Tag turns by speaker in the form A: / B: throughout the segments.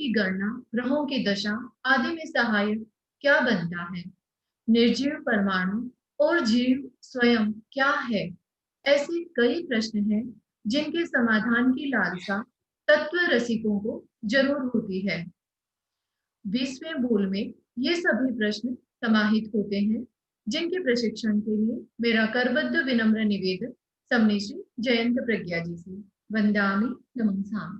A: की गणना, ग्रहों की दशा आदि में सहायक क्या बनता है? निर्जीव परमाणु और जीव स्वयं क्या है? ऐसे कई प्रश्न हैं जिनके समाधान की लालसा तत्व रसिकों को जरूर होती है। 20वें बोल में ये सभी प्रश्न समाहित होते हैं, जिनके प्रशिक्षण के लिए मेरा करबद्ध विनम्र निवेदन समनी श्री जयंत प्रज्ञा जी से। वंदामि नमः।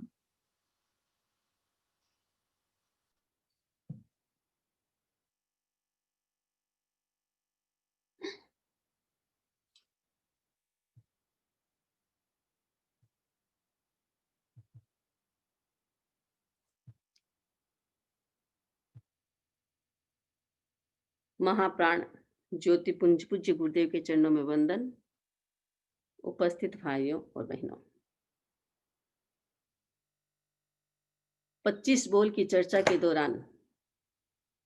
B: महाप्राण ज्योतिपुंज पूज्य गुरुदेव के चरणों में वंदन। उपस्थित भाइयों और बहनों, 25 बोल की चर्चा के दौरान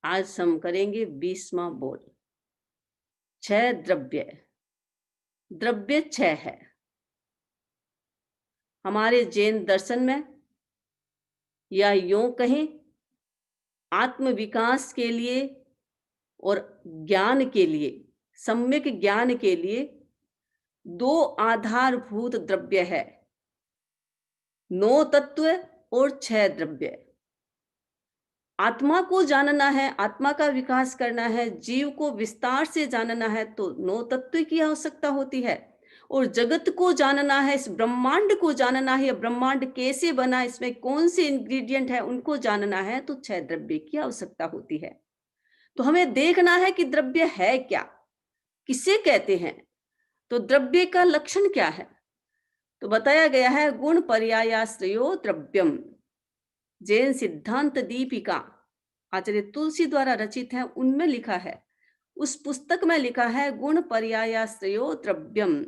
B: आज हम करेंगे 20वां बोल। 6 द्रव्य। द्रव्य 6 है। हमारे जैन दर्शन में, या यूं कहें आत्म विकास के लिए और ज्ञान के लिए, सम्यक ज्ञान के लिए 2 आधारभूत द्रव्य है, 9 तत्व और 6 द्रव्य। आत्मा को जानना है, आत्मा का विकास करना है, जीव को विस्तार से जानना है तो 9 तत्व की आवश्यकता होती है। और जगत को जानना है, इस ब्रह्मांड को जानना है, ब्रह्मांड कैसे बना, इसमें कौन से इंग्रेडिएंट है, उनको जानना है तो 6 द्रव्य की आवश्यकता होती है। तो हमें देखना है कि द्रव्य है क्या, किसे कहते हैं, तो द्रव्य का लक्षण क्या है। तो बताया गया है गुण पर्यायाश्रयो द्रव्यम। जैन सिद्धांत दीपिका आचार्य तुलसी द्वारा रचित है, उनमें लिखा है, उस पुस्तक में लिखा है गुण पर्यायाश्रयो द्रव्यम।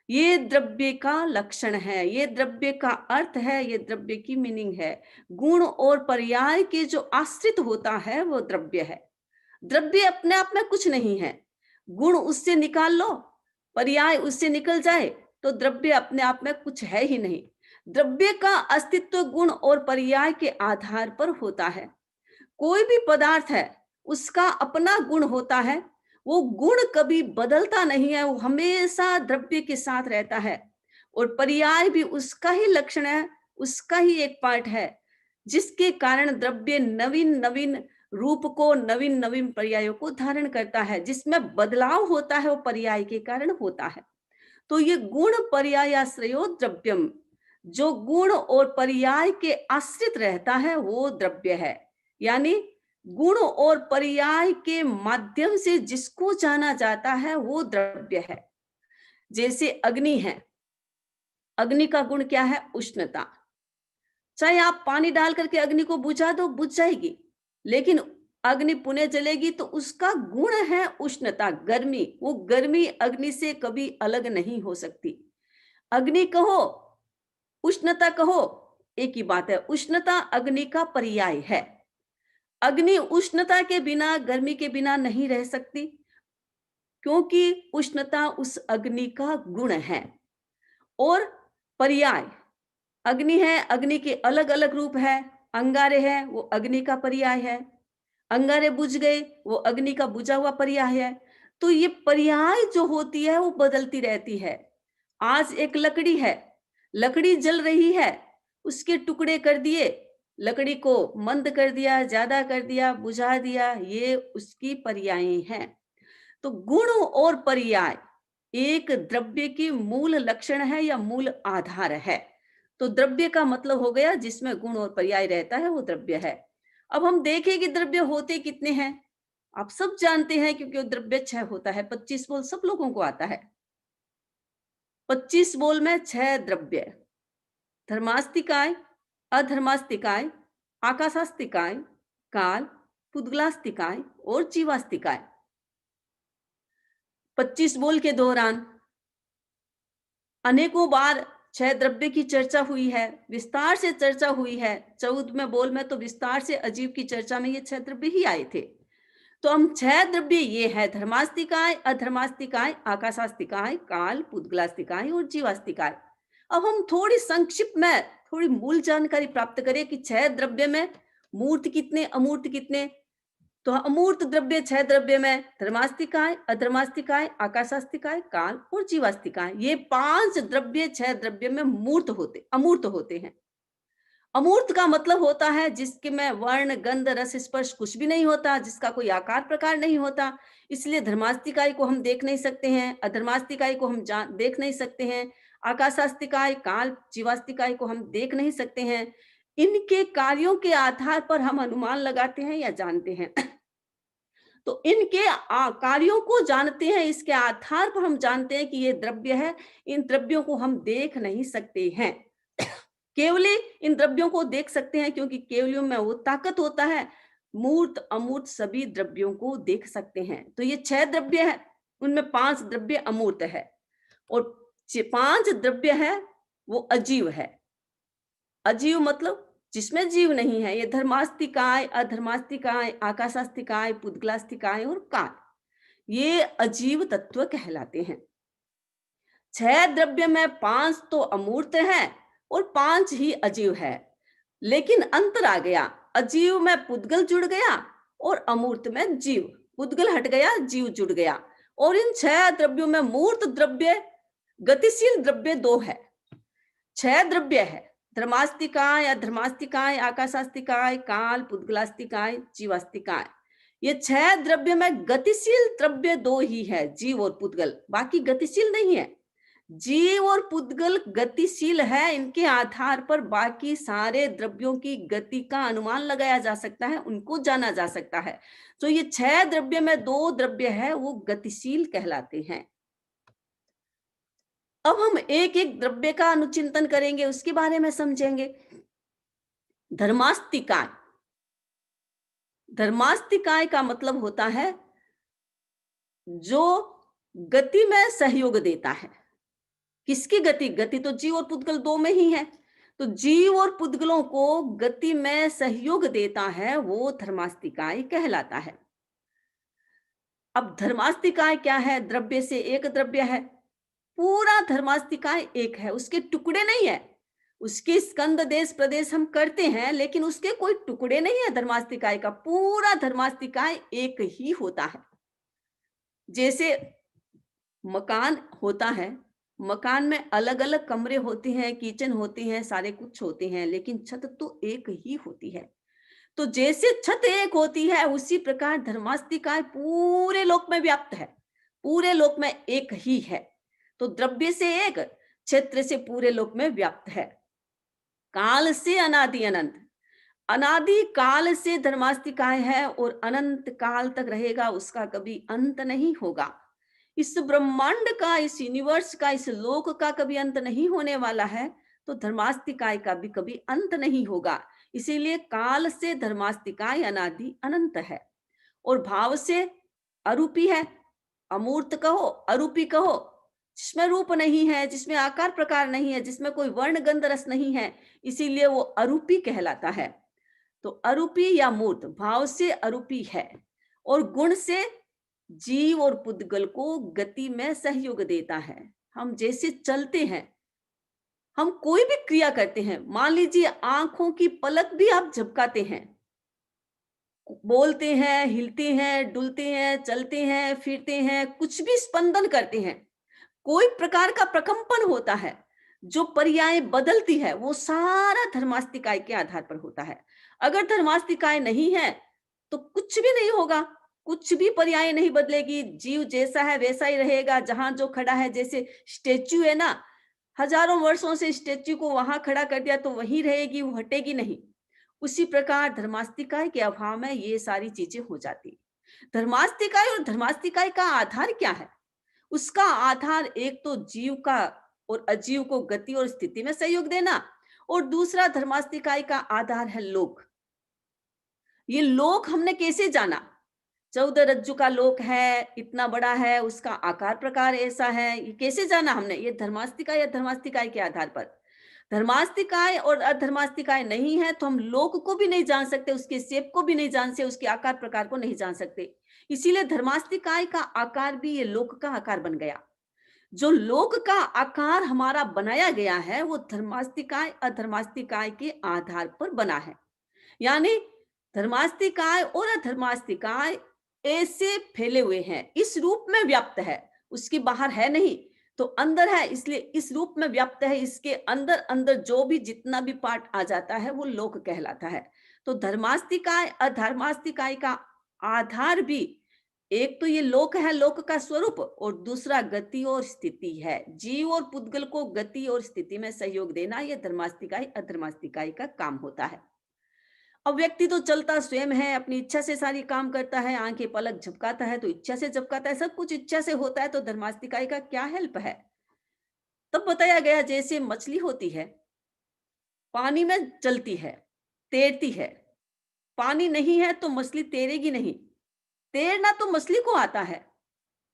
B: ये द्रव्य का लक्षण है, ये द्रव्य का अर्थ है, ये द्रव्य की मीनिंग है। गुण और पर्याय के जो आश्रित होता है वो द्रव्य है। द्रव्य अपने आप में कुछ नहीं है। गुण उससे निकाल लो, पर्याय उससे निकल जाए तो द्रव्य अपने आप में कुछ है ही नहीं। द्रव्य का अस्तित्व गुण और पर्याय के आधार पर होता है। कोई भी पदार्थ है उसका अपना गुण होता है, वो गुण कभी बदलता नहीं है, वो हमेशा द्रव्य के साथ रहता है। और पर्याय भी उसका ही लक्षण है, उसका ही एक पार्ट है, जिसके कारण द्रव्य नवीन नवीन रूप को, नवीन नवीन पर्यायों को धारण करता है। जिसमें बदलाव होता है वो पर्याय के कारण होता है। तो ये गुण पर्यायाश्रयो द्रव्यम, जो गुण और पर्याय के आश्रित रहता है वो द्रव्य है। यानी गुण और पर्याय के माध्यम से जिसको जाना जाता है वो द्रव्य है। जैसे अग्नि है, अग्नि का गुण क्या है? उष्णता। चाहे आप पानी डाल करके अग्नि को बुझा दो, बुझ जाएगी, लेकिन अग्नि पुनः जलेगी तो उसका गुण है उष्णता, गर्मी। वो गर्मी अग्नि से कभी अलग नहीं हो सकती। अग्नि कहो, उष्णता कहो, एक ही बात है। उष्णता अग्नि का पर्याय है। अग्नि उष्णता के बिना, गर्मी के बिना नहीं रह सकती, क्योंकि उष्णता उस अग्नि का गुण है। और पर्याय, अग्नि है, अग्नि के अलग अलग रूप है। अंगारे है, वो अग्नि का पर्याय है। अंगारे बुझ गए, वो अग्नि का बुझा हुआ पर्याय है। तो ये पर्याय जो होती है वो बदलती रहती है। आज एक लकड़ी है, लकड़ी जल रही है, उसके टुकड़े कर दिए, लकड़ी को मंद कर दिया, ज्यादा कर दिया, बुझा दिया, ये उसकी पर्याय हैं। तो गुण और पर्याय एक द्रव्य की मूल लक्षण है या मूल आधार है। तो द्रव्य का मतलब हो गया जिसमें गुण और पर्याय रहता है वो द्रव्य है। अब हम देखें कि द्रव्य होते कितने हैं। आप सब जानते हैं, क्योंकि द्रव्य 6 होता है। 25 बोल सब लोगों को आता है। 25 बोल में 6 द्रव्य: धर्मास्तिकाय, अधर्मास्तिकाय, आकाशास्तिकाय, काल, पुद्गलास्तिकाय और जीवास्तिकाय। 25 बोल के दौरान अनेकों बार 6 द्रव्य की चर्चा हुई है, विस्तार से चर्चा हुई है। 14वें बोल में तो विस्तार से अजीब की चर्चा में ये 6 द्रव्य ही आए थे। तो हम 6 द्रव्य ये है: धर्मास्तिकाय, अधर्मास्तिकाय, आकाशास्तिकाय, काल, पुद्गलास्तिकाय और जीवास्तिकाय। अब हम थोड़ी संक्षिप्त में थोड़ी मूल जानकारी प्राप्त करें कि 6 द्रव्य में मूर्त कितने, अमूर्त कितने? तो अमूर्त द्रव्य 6 द्रव्य में धर्मास्तिकाय, अधर्मास्तिकाय, आकाशास्तिकाय, काल और जीवास्तिकाय, ये 5 द्रव्य 6 द्रव्य में अमूर्त होते हैं। अमूर्त का मतलब होता है जिसके में वर्ण, गंध, रस, स्पर्श कुछ भी नहीं होता, जिसका कोई आकार प्रकार नहीं होता। इसलिए धर्मास्तिकाय को हम देख नहीं सकते हैं, अधर्मास्तिकाय को हम देख नहीं सकते हैं, आकाशास्तिकाय, काल, जीवास्तिकाय को हम देख नहीं सकते हैं। इनके कार्यों के आधार पर हम अनुमान लगाते हैं या जानते हैं। तो इनके कार्यों को जानते हैं, इसके आधार पर हम जानते हैं कि ये द्रव्य है। इन द्रव्यों को हम देख नहीं सकते हैं। केवली इन द्रव्यों को देख सकते हैं क्योंकि केवलियों में वो ताकत होता है, मूर्त अमूर्त सभी द्रव्यों को देख सकते हैं। तो ये 6 द्रव्य है, उनमें 5 द्रव्य अमूर्त है और 5 द्रव्य है वो अजीव है। अजीव मतलब जिसमें जीव नहीं है। ये धर्मास्तिकाय, अधर्मास्तिकाय, आकाशास्तिकाय, पुद्गलास्तिकाय और काल, ये अजीव तत्व कहलाते हैं। 6 द्रव्य में 5 तो अमूर्त है और 5 ही अजीव है। लेकिन अंतर आ गया, अजीव में पुद्गल जुड़ गया और अमूर्त में जीव। पुद्गल हट गया, जीव जुड़ गया। और इन 6 द्रव्यों में मूर्त द्रव्य, गतिशील द्रव्य 2 है। 6 द्रव्य है, धर्मास्तिकाय, अधर्मास्तिकाय, आकाशास्तिकाय, काल, पुद्गलास्तिकाय, जीवास्तिकाय। ये 6 द्रव्य में गतिशील द्रव्य 2 ही है, जीव और पुद्गल, बाकी गतिशील नहीं है। जीव और पुद्गल गतिशील है, इनके आधार पर बाकी सारे द्रव्यों की गति का अनुमान लगाया जा सकता है, उनको जाना जा सकता है। तो ये 6 द्रव्य में 2 द्रव्य है वो गतिशील कहलाते हैं। अब हम एक एक द्रव्य का अनुचिंतन करेंगे, उसके बारे में समझेंगे। धर्मास्तिकाय, धर्मास्तिकाय का मतलब होता है जो गति में सहयोग देता है। किसकी गति? गति तो जीव और पुद्गल 2 में ही है। तो जीव और पुद्गलों को गति में सहयोग देता है, वो धर्मास्तिकाय कहलाता है। अब धर्मास्तिकाय क्या है? द्रव्य से एक द्रव्य है। पूरा धर्मास्तिकाय एक है, उसके टुकड़े नहीं है। उसके स्कंद देश प्रदेश हम करते हैं, लेकिन उसके कोई टुकड़े नहीं है। धर्मास्तिकाय का पूरा धर्मास्तिकाय एक ही होता है। जैसे मकान होता है, मकान में अलग अलग कमरे होते हैं, किचन होती हैं, सारे कुछ होते हैं, लेकिन छत तो एक ही होती है। तो जैसे छत एक होती है, उसी प्रकार धर्मास्तिकाय पूरे लोक में व्याप्त है, पूरे लोक में एक ही है। तो द्रव्य से एक, क्षेत्र से पूरे लोक में व्याप्त है। काल से अनादि अनंत, अनादि काल से धर्मास्तिकाय है और अनंत काल तक रहेगा, उसका कभी अंत नहीं होगा। इस ब्रह्मांड का, इस यूनिवर्स का, इस लोक का कभी अंत नहीं होने वाला है, तो धर्मास्तिकाय का भी कभी अंत नहीं होगा। इसीलिए काल से धर्मास्तिकाय अनादि अनंत है और भाव से अरूपी है। अमूर्त कहो, अरूपी कहो, जिसमें रूप नहीं है, जिसमें आकार प्रकार नहीं है, जिसमें कोई वर्ण गंध रस नहीं है, इसीलिए वो अरूपी कहलाता है। तो अरूपी या मूर्त भाव से अरूपी है और गुण से जीव और पुद्गल को गति में सहयोग देता है। हम जैसे चलते हैं, हम कोई भी क्रिया करते हैं, मान लीजिए आंखों की पलक भी आप झपकाते हैं, बोलते हैं, हिलते हैं, डुलते हैं, चलते हैं, फिरते हैं, कुछ भी स्पंदन करते हैं, कोई प्रकार का प्रकंपन होता है, जो पर्याय बदलती है, वो सारा धर्मास्तिकाय के आधार पर होता है। अगर धर्मास्तिकाय नहीं है तो कुछ भी नहीं होगा, कुछ भी पर्याय नहीं बदलेगी, जीव जैसा है वैसा ही रहेगा, जहां जो खड़ा है। जैसे स्टेच्यू है ना, हजारों वर्षों से स्टेच्यू को वहां खड़ा कर दिया तो वहीं रहेगी, वो हटेगी नहीं। उसी प्रकार धर्मास्तिकाय के अभाव में ये सारी चीजें हो जाती। धर्मास्तिकाय और धर्मास्तिकाय का आधार क्या है? उसका आधार एक तो जीव का और अजीव को गति और स्थिति में सहयोग देना, और दूसरा धर्मास्तिकाय का आधार है लोक। ये लोक हमने कैसे जाना? 14 रज्जु का लोक है, इतना बड़ा है, उसका आकार प्रकार ऐसा है, ये कैसे जाना हमने? ये धर्मास्तिकाय या धर्मास्तिकाय के आधार पर। धर्मास्तिकाय और अधर्मास्तिकाय नहीं है तो हम लोक को भी नहीं जान सकते, उसके शेप को भी नहीं जान सकते, उसके आकार प्रकार को नहीं जान सकते। इसीलिए धर्मास्तिकाय का आकार भी ये लोक का आकार बन गया। जो लोक का आकार हमारा बनाया गया है वो धर्मास्तिकाय अधर्मास्तिकाय के आधार पर बना है। यानी धर्मास्तिकाय और अधर्मास्तिकाय ऐसे फैले हुए हैं, इस रूप में व्याप्त है, उसके बाहर है नहीं, तो अंदर है, इसलिए इस रूप में व्याप्त है। इसके अंदर अंदर जो भी जितना भी पार्ट आ जाता है वो लोक कहलाता है। तो धर्मास्तिकाय अधर्मास्तिकाय का आधार भी एक तो ये लोक है, लोक का स्वरूप, और दूसरा गति और स्थिति है। जीव और पुद्गल को गति और स्थिति में सहयोग देना, ये धर्मास्तिकाय अधर्मास्तिकाय का काम होता है। अब व्यक्ति तो चलता स्वयं है, अपनी इच्छा से सारी काम करता है, आंखें पलक झपकाता है तो इच्छा से झपकाता है, सब कुछ इच्छा से होता है, तो धर्मास्तिकाय का क्या हेल्प है? तब बताया गया जैसे मछली होती है, पानी में चलती है, तैरती है। पानी नहीं है तो मछली तैरेगी नहीं। तैरना तो मछली को आता है,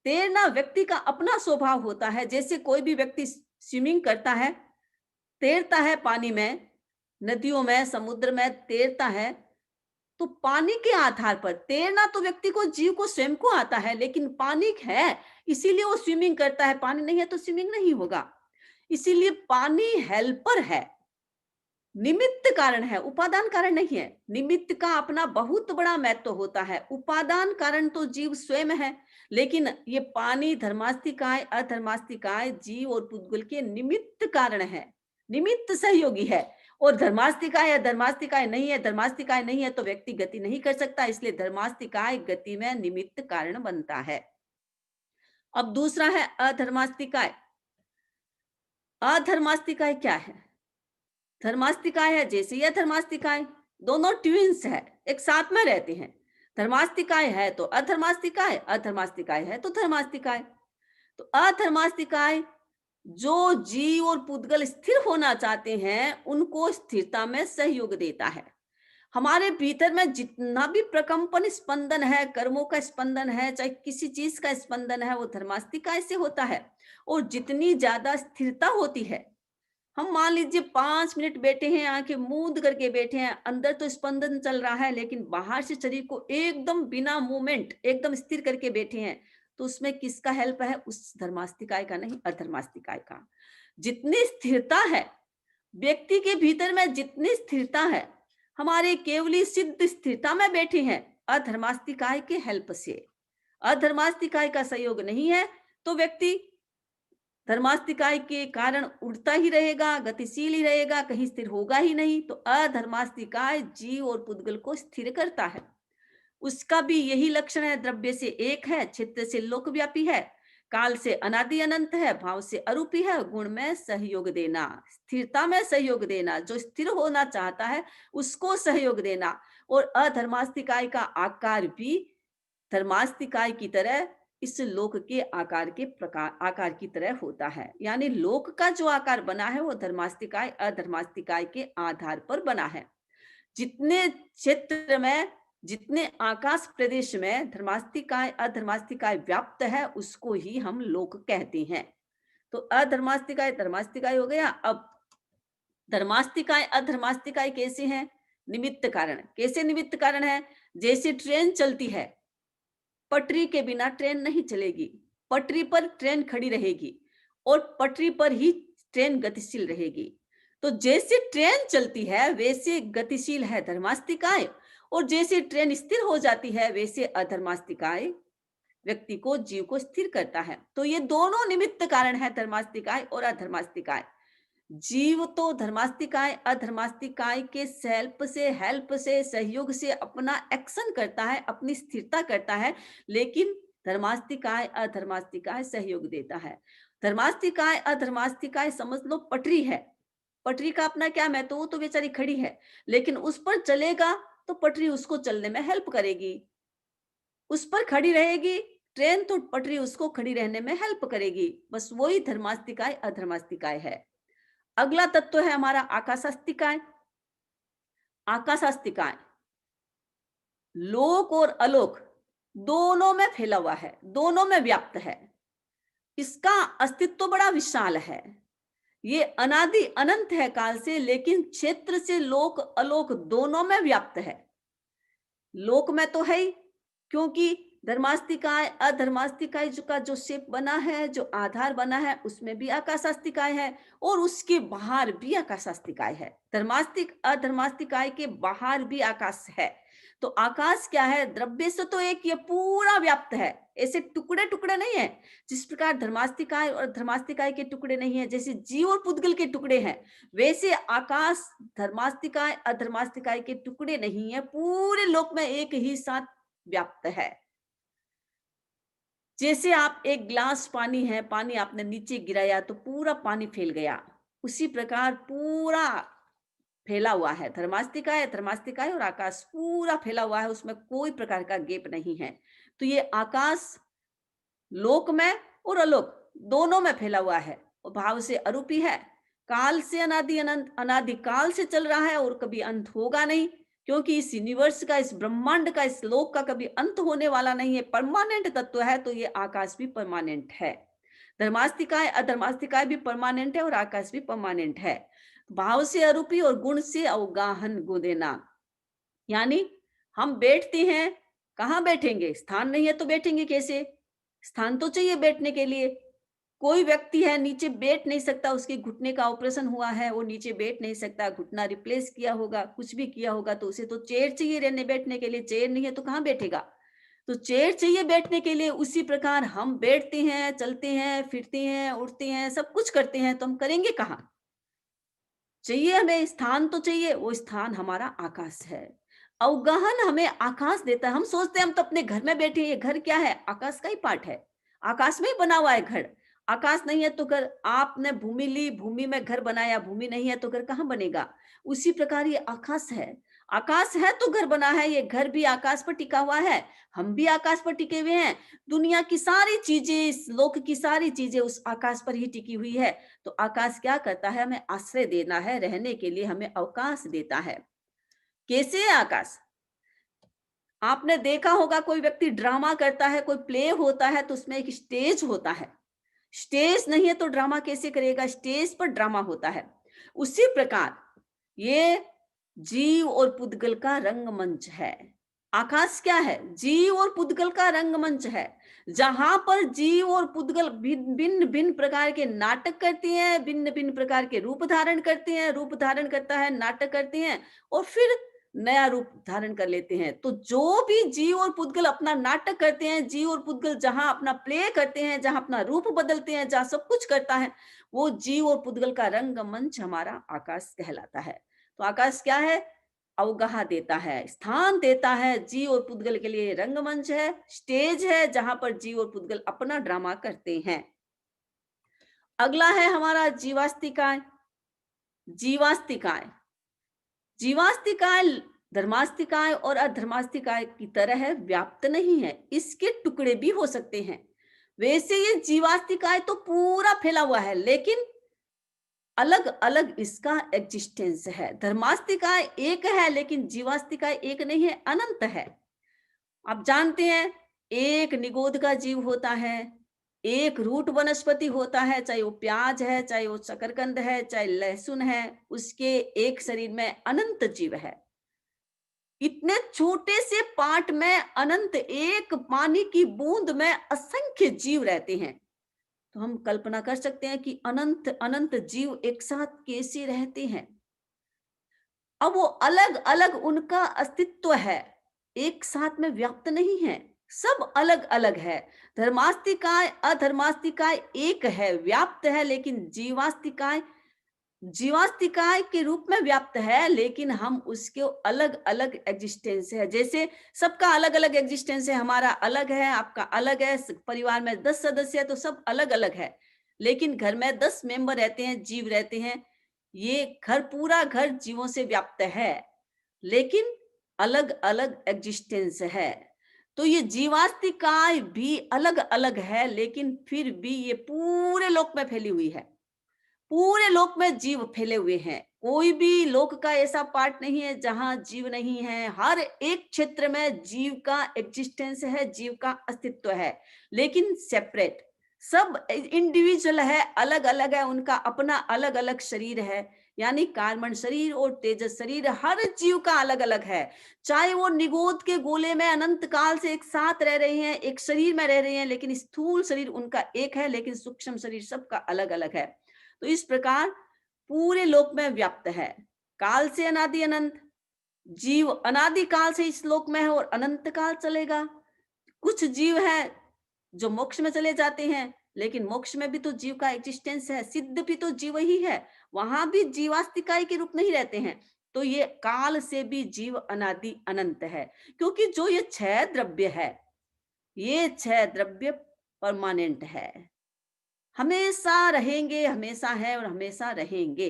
B: तैरना व्यक्ति का अपना स्वभाव होता है। जैसे कोई भी व्यक्ति स्विमिंग करता है, तैरता है पानी में, नदियों में, समुद्र में तैरता है, तो पानी के आधार पर तैरना तो व्यक्ति को, जीव को स्वयं को आता है, लेकिन पानी है इसीलिए वो स्विमिंग करता है। पानी नहीं है तो स्विमिंग नहीं होगा। इसीलिए पानी हेल्पर है, निमित्त कारण है, उपादान कारण नहीं है। निमित्त का अपना बहुत बड़ा महत्व होता है, उपादान कारण तो जीव स्वयं है। लेकिन ये पानी धर्मास्तिकाय अधर्मास्तिकाय जीव और पुद्गल के निमित्त कारण है, निमित्त सहयोगी है। और धर्मास्तिकाय या धर्मास्तिकाय नहीं है, धर्मास्तिकाय नहीं है तो व्यक्ति गति नहीं कर सकता, इसलिए धर्मास्तिकाय गति में निमित्त कारण बनता है। अब दूसरा है अधर्मास्तिकाय। अधर्मास्तिकाय क्या है? धर्मास्तिकाय है जैसे यह धर्मास्तिकाय, दोनों ट्विंस है, एक साथ में रहते हैं। धर्मास्तिकाय है तो अधर्मास्तिकाय, अधर्मास्तिकाय है तो धर्मास्तिकाय। तो अधर्मास्तिकाय जो जीव और पुद्गल स्थिर होना चाहते हैं, उनको स्थिरता में सहयोग देता है। हमारे भीतर में जितना भी प्रकंपन स्पंदन है, कर्मों का स्पंदन है, चाहे किसी चीज का स्पंदन है, वो धर्मास्तिकाय से होता है। और जितनी ज्यादा स्थिरता होती है, हम मान लीजिए 5 मिनट बैठे हैं, आंखें मूंद करके बैठे हैं, अंदर तो स्पंदन चल रहा है, लेकिन बाहर से शरीर को एकदम बिना मूवमेंट एकदम स्थिर करके बैठे हैं, तो उसमें किसका हेल्प है? उस धर्मास्तिकाय का नहीं, अधर्मास्तिकाय का। जितनी स्थिरता है व्यक्ति के भीतर में, जितनी स्थिरता है, हमारे केवली सिद्ध स्थिरता में बैठे हैं अधर्मास्तिकाय के हेल्प से। अधर्मास्तिकाय का सहयोग नहीं है तो व्यक्ति धर्मास्तिकाय के कारण उड़ता ही रहेगा, गतिशील ही रहेगा, कहीं स्थिर होगा ही नहीं। तो अधर्मास्तिकाय जीव और पुद्गल को स्थिर करता है। उसका भी यही लक्षण है, द्रव्य से एक है, क्षेत्र से लोकव्यापी है, काल से अनादि अनंत है, भाव से अरूपी है, गुण में सहयोग देना, स्थिरता में सहयोग देना, जो स्थिर होना चाहता है उसको सहयोग देना। और अधर्मास्तिकाय का आकार भी धर्मास्तिकाय की तरह इस लोक के आकार के प्रकार आकार की तरह होता है। यानी लोक का जो आकार बना है वो धर्मास्तिकाय अधर्मास्तिकाय के आधार पर बना है। जितने क्षेत्र में, जितने आकाश प्रदेश में धर्मास्तिकाय अधर्मास्तिकाय व्याप्त है, उसको ही हम लोक कहते हैं। तो अधर्मास्तिकाय धर्मास्तिकाय हो गया। अब धर्मास्तिकाय अधर्मास्तिकाय कैसे हैं? निमित्त कारण। कैसे निमित्त कारण है? जैसे ट्रेन चलती है, पटरी के बिना ट्रेन नहीं चलेगी, पटरी पर ट्रेन खड़ी रहेगी और पटरी पर ही ट्रेन गतिशील रहेगी। तो जैसे ट्रेन चलती है वैसे गतिशील है धर्मास्तिकाय, और जैसे ट्रेन स्थिर हो जाती है वैसे अधर्मास्तिकाय व्यक्ति को, जीव को स्थिर करता है। तो ये दोनों निमित्त कारण है, धर्मास्तिकाय और अधर्मास्तिकाय। जीव तो धर्मास्तिकाय अधर्मास्तिकाय के हेल्प से सहयोग से अपना एक्शन करता है, अपनी स्थिरता करता है, लेकिन धर्मास्तिकाय अधर्मास्तिकाय सहयोग देता है। धर्मास्तिकाय अधर्मास्तिकाय समझ लो पटरी है, पटरी का अपना क्या महत्व? वो तो बेचारी खड़ी है, लेकिन उस पर चलेगा तो पटरी उसको चलने में हेल्प करेगी। उस पर खड़ी रहेगी ट्रेन तो पटरी उसको खड़ी रहने में हेल्प करेगी। बस वही धर्मास्तिकाय अधर्मास्तिकाय है। अगला तत्व है हमारा आकाशास्तिकाय। आकाशास्तिकाय लोक और अलोक दोनों में फैला हुआ है, दोनों में व्याप्त है। इसका अस्तित्व तो बड़ा विशाल है, ये अनादि अनंत है काल से, लेकिन क्षेत्र से लोक अलोक दोनों में व्याप्त है। लोक में तो है ही, क्योंकि धर्मास्तिकाय अधर्मास्तिकाय का जो शेप बना है, जो आधार बना है, उसमें भी आकाशास्तिकाय है और उसके बाहर भी आकाशास्तिकाय है। धर्मास्तिक अधर्मास्तिकाय के बाहर भी आकाश है। तो आकाश क्या है? द्रव्य से तो एक ये पूरा व्याप्त है, ऐसे टुकड़े टुकड़े नहीं है। जिस प्रकार धर्मास्तिकाय और धर्मास्तिकाय के टुकड़े नहीं है, जैसे जीव और पुद्गल के टुकड़े हैं, वैसे आकाश धर्मास्तिकाय अधर्मास्तिकाय के टुकड़े नहीं है, पूरे लोक में एक ही साथ व्याप्त है। जैसे आप एक ग्लास पानी है, पानी आपने नीचे गिराया तो पूरा पानी फैल गया, उसी प्रकार पूरा फैला हुआ है। धर्मास्तिकाय धर्मास्तिकाय और आकाश पूरा फैला हुआ है, उसमें कोई प्रकार का गैप नहीं है। तो ये आकाश लोक में और अलोक दोनों में फैला हुआ है और भाव से अरूपी है। काल से अनादि अनंत, अनादि काल से चल रहा है और कभी अंत होगा नहीं, क्योंकि इस यूनिवर्स का, इस ब्रह्मांड का, इस लोक का कभी अंत होने वाला नहीं है। परमानेंट तत्व है, तो ये आकाश भी परमानेंट है। धर्मास्तिकाय अधर्मास्तिकाय भी परमानेंट है और आकाश भी परमानेंट है। भाव से अरूपी और गुण से अवगाहन गुदेना, यानी हम बैठते हैं, कहाँ बैठेंगे? स्थान नहीं है तो बैठेंगे कैसे? स्थान तो चाहिए बैठने के लिए। कोई व्यक्ति है नीचे बैठ नहीं सकता, उसके घुटने का ऑपरेशन हुआ है, वो नीचे बैठ नहीं सकता, घुटना रिप्लेस किया होगा, कुछ भी किया होगा, तो उसे तो चेयर चाहिए रहने बैठने के लिए। चेयर नहीं है तो कहाँ बैठेगा? तो चेयर चाहिए बैठने के लिए। उसी प्रकार हम बैठते हैं, चलते हैं, फिरते हैं, उठते हैं, सब कुछ करते हैं, तो हम करेंगे कहाँ? चाहिए हमें स्थान, तो चाहिए, वो स्थान हमारा आकाश है। अवगाहन हमें आकाश देता है। हम सोचते हैं हम तो अपने घर में बैठे हैं, ये घर क्या है? आकाश का ही पार्ट है, आकाश में ही बना हुआ है घर। आकाश नहीं है तो घर, आपने भूमि ली, भूमि में घर बनाया, भूमि नहीं है तो घर कहाँ बनेगा? उसी प्रकार ये आकाश है, आकाश है तो घर बना है, ये घर भी आकाश पर टिका हुआ है, हम भी आकाश पर टिके हुए हैं। दुनिया की सारी चीजें, इस लोक की सारी चीजें उस आकाश पर ही टिकी हुई है। तो आकाश क्या करता है? हमें आश्रय देना है, रहने के लिए हमें अवकाश देता है। कैसे है आकाश? आपने देखा होगा कोई व्यक्ति ड्रामा करता है, कोई प्ले होता है, तो उसमें एक स्टेज होता है। स्टेज नहीं है तो ड्रामा कैसे करेगा? स्टेज पर ड्रामा होता है। उसी प्रकार ये जीव और पुद्गल का रंगमंच है। आकाश क्या है? जीव और पुद्गल का रंगमंच है, जहां पर जीव और पुद्गल भिन्न भिन्न प्रकार के नाटक करते हैं, भिन्न भिन्न प्रकार के रूप धारण करते हैं, रूप धारण करता है, नाटक करते हैं और फिर नया रूप धारण कर लेते हैं। तो जो भी जीव और पुद्गल अपना नाटक करते हैं, जीव और पुद्गल जहां अपना प्ले करते हैं, जहां अपना रूप बदलते हैं, जहां सब कुछ करता है, वो जीव और पुद्गल का रंगमंच हमारा आकाश कहलाता है। तो आकाश क्या है? अवगाह देता है, स्थान देता है। जीव और पुद्गल के लिए रंगमंच है, स्टेज है, जहां पर जीव और पुद्गल अपना ड्रामा करते हैं। अगला है हमारा जीवास्तिकाय। जीवास्तिकाय, जीवास्तिकाय धर्मास्तिकाय और अधर्मास्तिकाय की तरह है, व्याप्त नहीं है, इसके टुकड़े भी हो सकते हैं। वैसे ये जीवास्तिकाय तो पूरा फैला हुआ है, लेकिन अलग अलग इसका एग्जिस्टेंस है। धर्मास्तिकाय एक है, लेकिन जीवास्तिकाय एक नहीं है, अनंत है। आप जानते हैं, एक निगोद का जीव होता है, एक रूट वनस्पति होता है, चाहे वो प्याज है, चाहे वो शकरकंद है, चाहे लहसुन है, उसके एक शरीर में अनंत जीव है। इतने छोटे से पार्ट में अनंत, एक पानी की बूंद में असंख्य जीव रहते हैं। तो हम कल्पना कर सकते हैं कि अनंत अनंत जीव एक साथ कैसे रहते हैं। अब वो अलग अलग उनका अस्तित्व है, एक साथ में व्याप्त नहीं है, सब अलग अलग है। धर्मास्तिकाय अधर्मास्तिकाय एक है, व्याप्त है, लेकिन जीवास्तिकाय जीवास्तिकाय के रूप में व्याप्त है, लेकिन हम उसके अलग अलग एग्जिस्टेंस है। जैसे सबका अलग अलग एग्जिस्टेंस है, हमारा अलग है, आपका अलग है, परिवार में 10 सदस्य है तो सब अलग अलग है, लेकिन घर में 10 मेंबर रहते हैं, जीव रहते हैं। ये घर, पूरा घर जीवों से व्याप्त है, लेकिन अलग अलग एग्जिस्टेंस है। तो ये जीवास्तिकाय भी अलग अलग है, लेकिन फिर भी ये पूरे लोक में फैली हुई है। पूरे लोक में जीव फैले हुए हैं, कोई भी लोक का ऐसा पार्ट नहीं है जहां जीव नहीं है। हर एक क्षेत्र में जीव का एग्जिस्टेंस है, जीव का अस्तित्व है, लेकिन सेपरेट, सब इंडिविजुअल है, अलग अलग है, उनका अपना अलग अलग शरीर है। यानी कार्बन शरीर और तेजस शरीर हर जीव का अलग अलग है। चाहे वो निगोद के गोले में अनंत काल से एक साथ रह रहे हैं, एक शरीर में रह रहे हैं, लेकिन स्थूल शरीर उनका एक है, लेकिन सूक्ष्म शरीर सबका अलग अलग है। तो इस प्रकार पूरे लोक में व्याप्त है। काल से अनादि अनंत जीव अनादि काल से इस लोक में है और अनंत काल चलेगा। कुछ जीव है जो मोक्ष में चले जाते हैं, लेकिन मोक्ष में भी तो जीव का एग्जिस्टेंस है, सिद्ध भी तो जीव ही है, वहां भी जीवास्तिकाय के रूप नहीं रहते हैं। तो ये काल से भी जीव अनादि अनंत है, क्योंकि जो ये छह द्रव्य है, ये छह द्रव्य परमानेंट है, हमेशा रहेंगे, हमेशा है और हमेशा रहेंगे,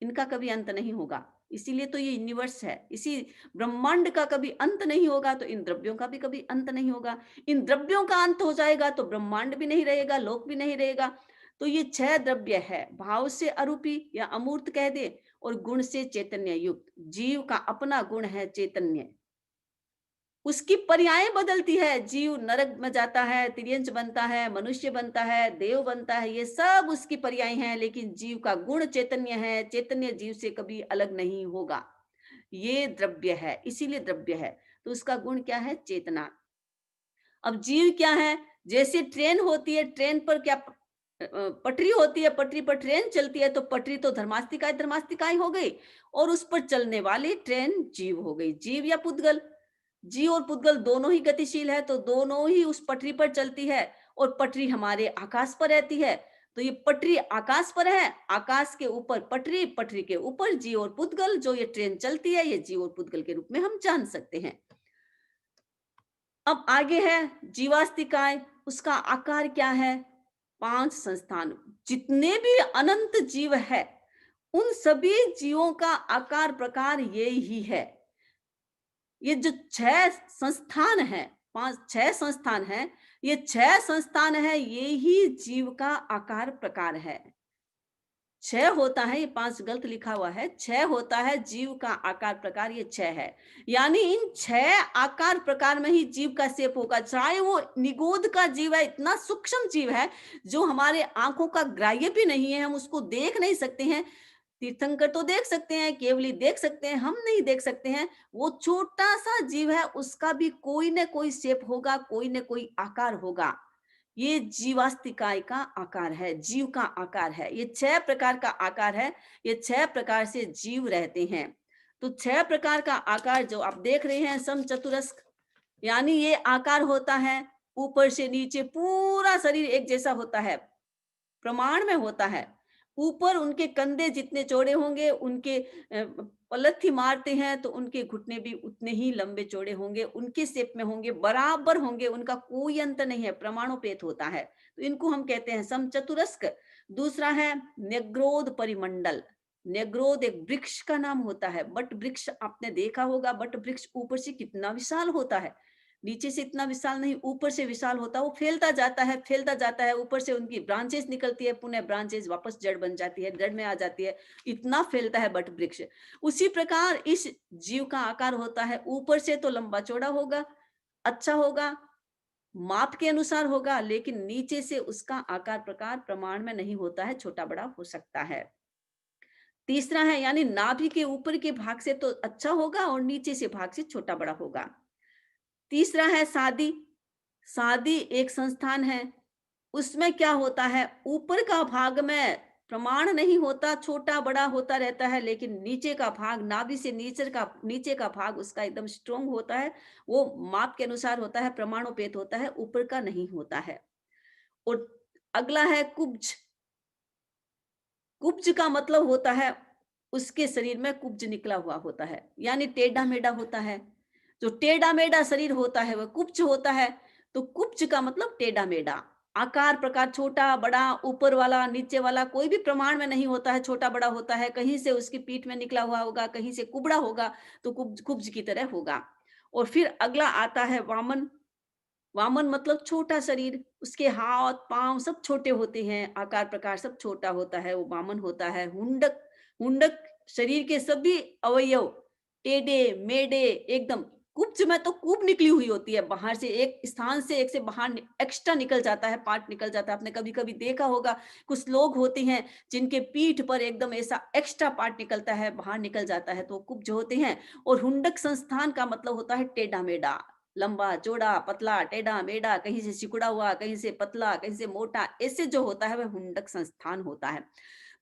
B: इनका कभी अंत नहीं होगा। इसीलिए तो ये यूनिवर्स है, इसी ब्रह्मांड का कभी अंत नहीं होगा, तो इन द्रव्यों का भी कभी अंत नहीं होगा। इन द्रव्यों का अंत हो जाएगा तो ब्रह्मांड भी नहीं रहेगा, लोक भी नहीं रहेगा। तो ये छह द्रव्य है, भाव से अरूपी या अमूर्त कह दे, और गुण से चैतन्य युक्त। जीव का अपना गुण है चैतन्य, उसकी पर्याय बदलती है। जीव नरक में जाता है, तिर्यंच बनता है, मनुष्य बनता है, देव बनता है, ये सब उसकी पर्याय हैं, लेकिन जीव का गुण चैतन्य है। चैतन्य जीव से कभी अलग नहीं होगा। ये द्रव्य है, इसीलिए द्रव्य है। तो उसका गुण क्या है? चेतना। अब जीव क्या है? जैसे ट्रेन होती है, ट्रेन पर क्या पटरी होती है, पटरी पर ट्रेन चलती है, तो पटरी तो धर्मास्तिकाय धर्मास्तिकाय हो गई, और उस पर चलने वाली ट्रेन जीव हो गई। जीव या पुद्गल, जीव और पुद्गल दोनों ही गतिशील है, तो दोनों ही उस पटरी पर चलती है, और पटरी हमारे आकाश पर रहती है। तो ये पटरी आकाश पर है, आकाश के ऊपर पटरी, पटरी के ऊपर जीव और पुद्गल, जो ये ट्रेन चलती है, ये जीव और पुद्गल के रूप में हम जान सकते हैं। अब आगे है जीवास्तिकाय, उसका आकार क्या है? 5 संस्थान। जितने भी अनंत जीव है, उन सभी जीवों का आकार प्रकार ये ही है। ये जो 6 संस्थान है, 5-6 संस्थान है, ये 6 संस्थान है, ये ही जीव का आकार प्रकार है। 6 होता है, ये 5 गलत लिखा हुआ है, 6 होता है जीव का आकार प्रकार, ये 6 है। यानी इन 6 आकार प्रकार में ही जीव का शेप होगा। चाहे वो निगोद का जीव है, इतना सूक्ष्म जीव है जो हमारे आंखों का ग्राह्य भी नहीं है, हम उसको देख नहीं सकते हैं। तीर्थंकर तो देख सकते हैं, केवली देख सकते हैं, हम नहीं देख सकते हैं। वो छोटा सा जीव है, उसका भी कोई ना कोई शेप होगा, कोई ना कोई आकार होगा। ये जीवास्तिकाय का आकार है, जीव का आकार है। ये 6 प्रकार का आकार है, ये 6 प्रकार से जीव रहते हैं। तो 6 प्रकार का आकार जो आप देख रहे हैं, समचतुरस्क, यानी ये आकार होता है, ऊपर से नीचे पूरा शरीर एक जैसा होता है, प्रमाण में होता है। ऊपर उनके कंधे जितने चौड़े होंगे, उनके पलथी मारते हैं तो उनके घुटने भी उतने ही लंबे चौड़े होंगे, उनके शेप में होंगे, बराबर होंगे, उनका कोई अंत नहीं है, प्रमाणोपेत होता है। तो इनको हम कहते हैं समचतुरस्क। दूसरा है नेग्रोध परिमंडल। नेग्रोध एक वृक्ष का नाम होता है। बट वृक्ष आपने देखा होगा, बट वृक्ष ऊपर से कितना विशाल होता है, नीचे से इतना विशाल नहीं, ऊपर से विशाल होता है। वो फैलता जाता है, फैलता जाता है, ऊपर से उनकी ब्रांचेस निकलती है, पुनः ब्रांचेस वापस जड़ बन जाती है, जड़ में आ जाती है। इतना फैलता है बट वृक्ष। उसी प्रकार इस जीव का आकार होता है, ऊपर से तो लंबा चौड़ा होगा, अच्छा होगा, माप के अनुसार होगा, लेकिन नीचे से उसका आकार प्रकार प्रमाण में नहीं होता है, छोटा बड़ा हो सकता है। तीसरा है, यानी नाभि के ऊपर के भाग से तो अच्छा होगा और नीचे से भाग से छोटा बड़ा होगा। तीसरा है सादी। सादी एक संस्थान है, उसमें क्या होता है, ऊपर का भाग में प्रमाण नहीं होता, छोटा बड़ा होता रहता है, लेकिन नीचे का भाग, नाभि से नीचे का भाग उसका एकदम स्ट्रोंग होता है, वो माप के अनुसार होता है, प्रमाणोपेत होता है, ऊपर का नहीं होता है। और अगला है कुब्ज। कुब्ज का मतलब होता है उसके शरीर में कुब्ज निकला हुआ होता है, यानी टेढ़ा मेढ़ा होता है। जो टेढ़ा मेढ़ा शरीर होता है वह कुब्ज होता है। तो कुब्ज का मतलब टेढ़ा मेढ़ा, आकार प्रकार छोटा बड़ा, ऊपर वाला नीचे वाला कोई भी प्रमाण में नहीं होता है, छोटा बड़ा होता है। कहीं से उसकी पीठ में निकला हुआ होगा, कहीं से कुबड़ा होगा, तो कुब्ज कुब्ज की तरह होगा। और फिर अगला आता है वामन। वामन मतलब छोटा शरीर, उसके हाथ पांव सब छोटे होते हैं, आकार प्रकार सब छोटा होता है, वो वामन होता है। हुंडक। हुंडक शरीर के सभी अवयव टेढ़े मेढ़े एकदम कुब्ज में तो कूप निकली हुई होती है, बाहर से एक स्थान से एक से बाहर एक्स्ट्रा निकल जाता है, पार्ट निकल जाता है। आपने कभी कभी देखा होगा, कुछ लोग होते हैं जिनके पीठ पर एकदम ऐसा एक्स्ट्रा पार्ट निकलता है, बाहर निकल जाता है, तो वो कुब्ज होते हैं। और हुंडक संस्थान का मतलब होता है टेढ़ा मेढ़ा, लंबा चौड़ा पतला टेढ़ा मेढ़ा, कहीं से सिकुड़ा हुआ, कहीं से पतला, कहीं से मोटा, ऐसे जो होता है वह हुंडक संस्थान होता है।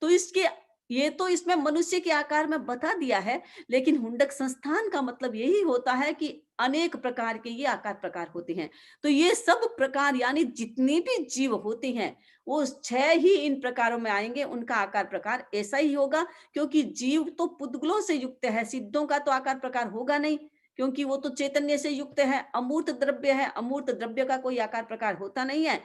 B: तो इसके ये तो इसमें मनुष्य के आकार में बता दिया है, लेकिन हुंडक संस्थान का मतलब यही होता है कि अनेक प्रकार के ये आकार प्रकार होते हैं। तो ये सब प्रकार यानी जितने भी जीव होते हैं, वो 6 ही इन प्रकारों में आएंगे, उनका आकार प्रकार ऐसा ही होगा, क्योंकि जीव तो पुद्गलों से युक्त है, सिद्धों का तो आकार प्रकार होगा नहीं, क्योंकि वो तो चैतन्य से युक्त है, अमूर्त द्रव्य है, अमूर्त द्रव्य का कोई आकार प्रकार होता नहीं है।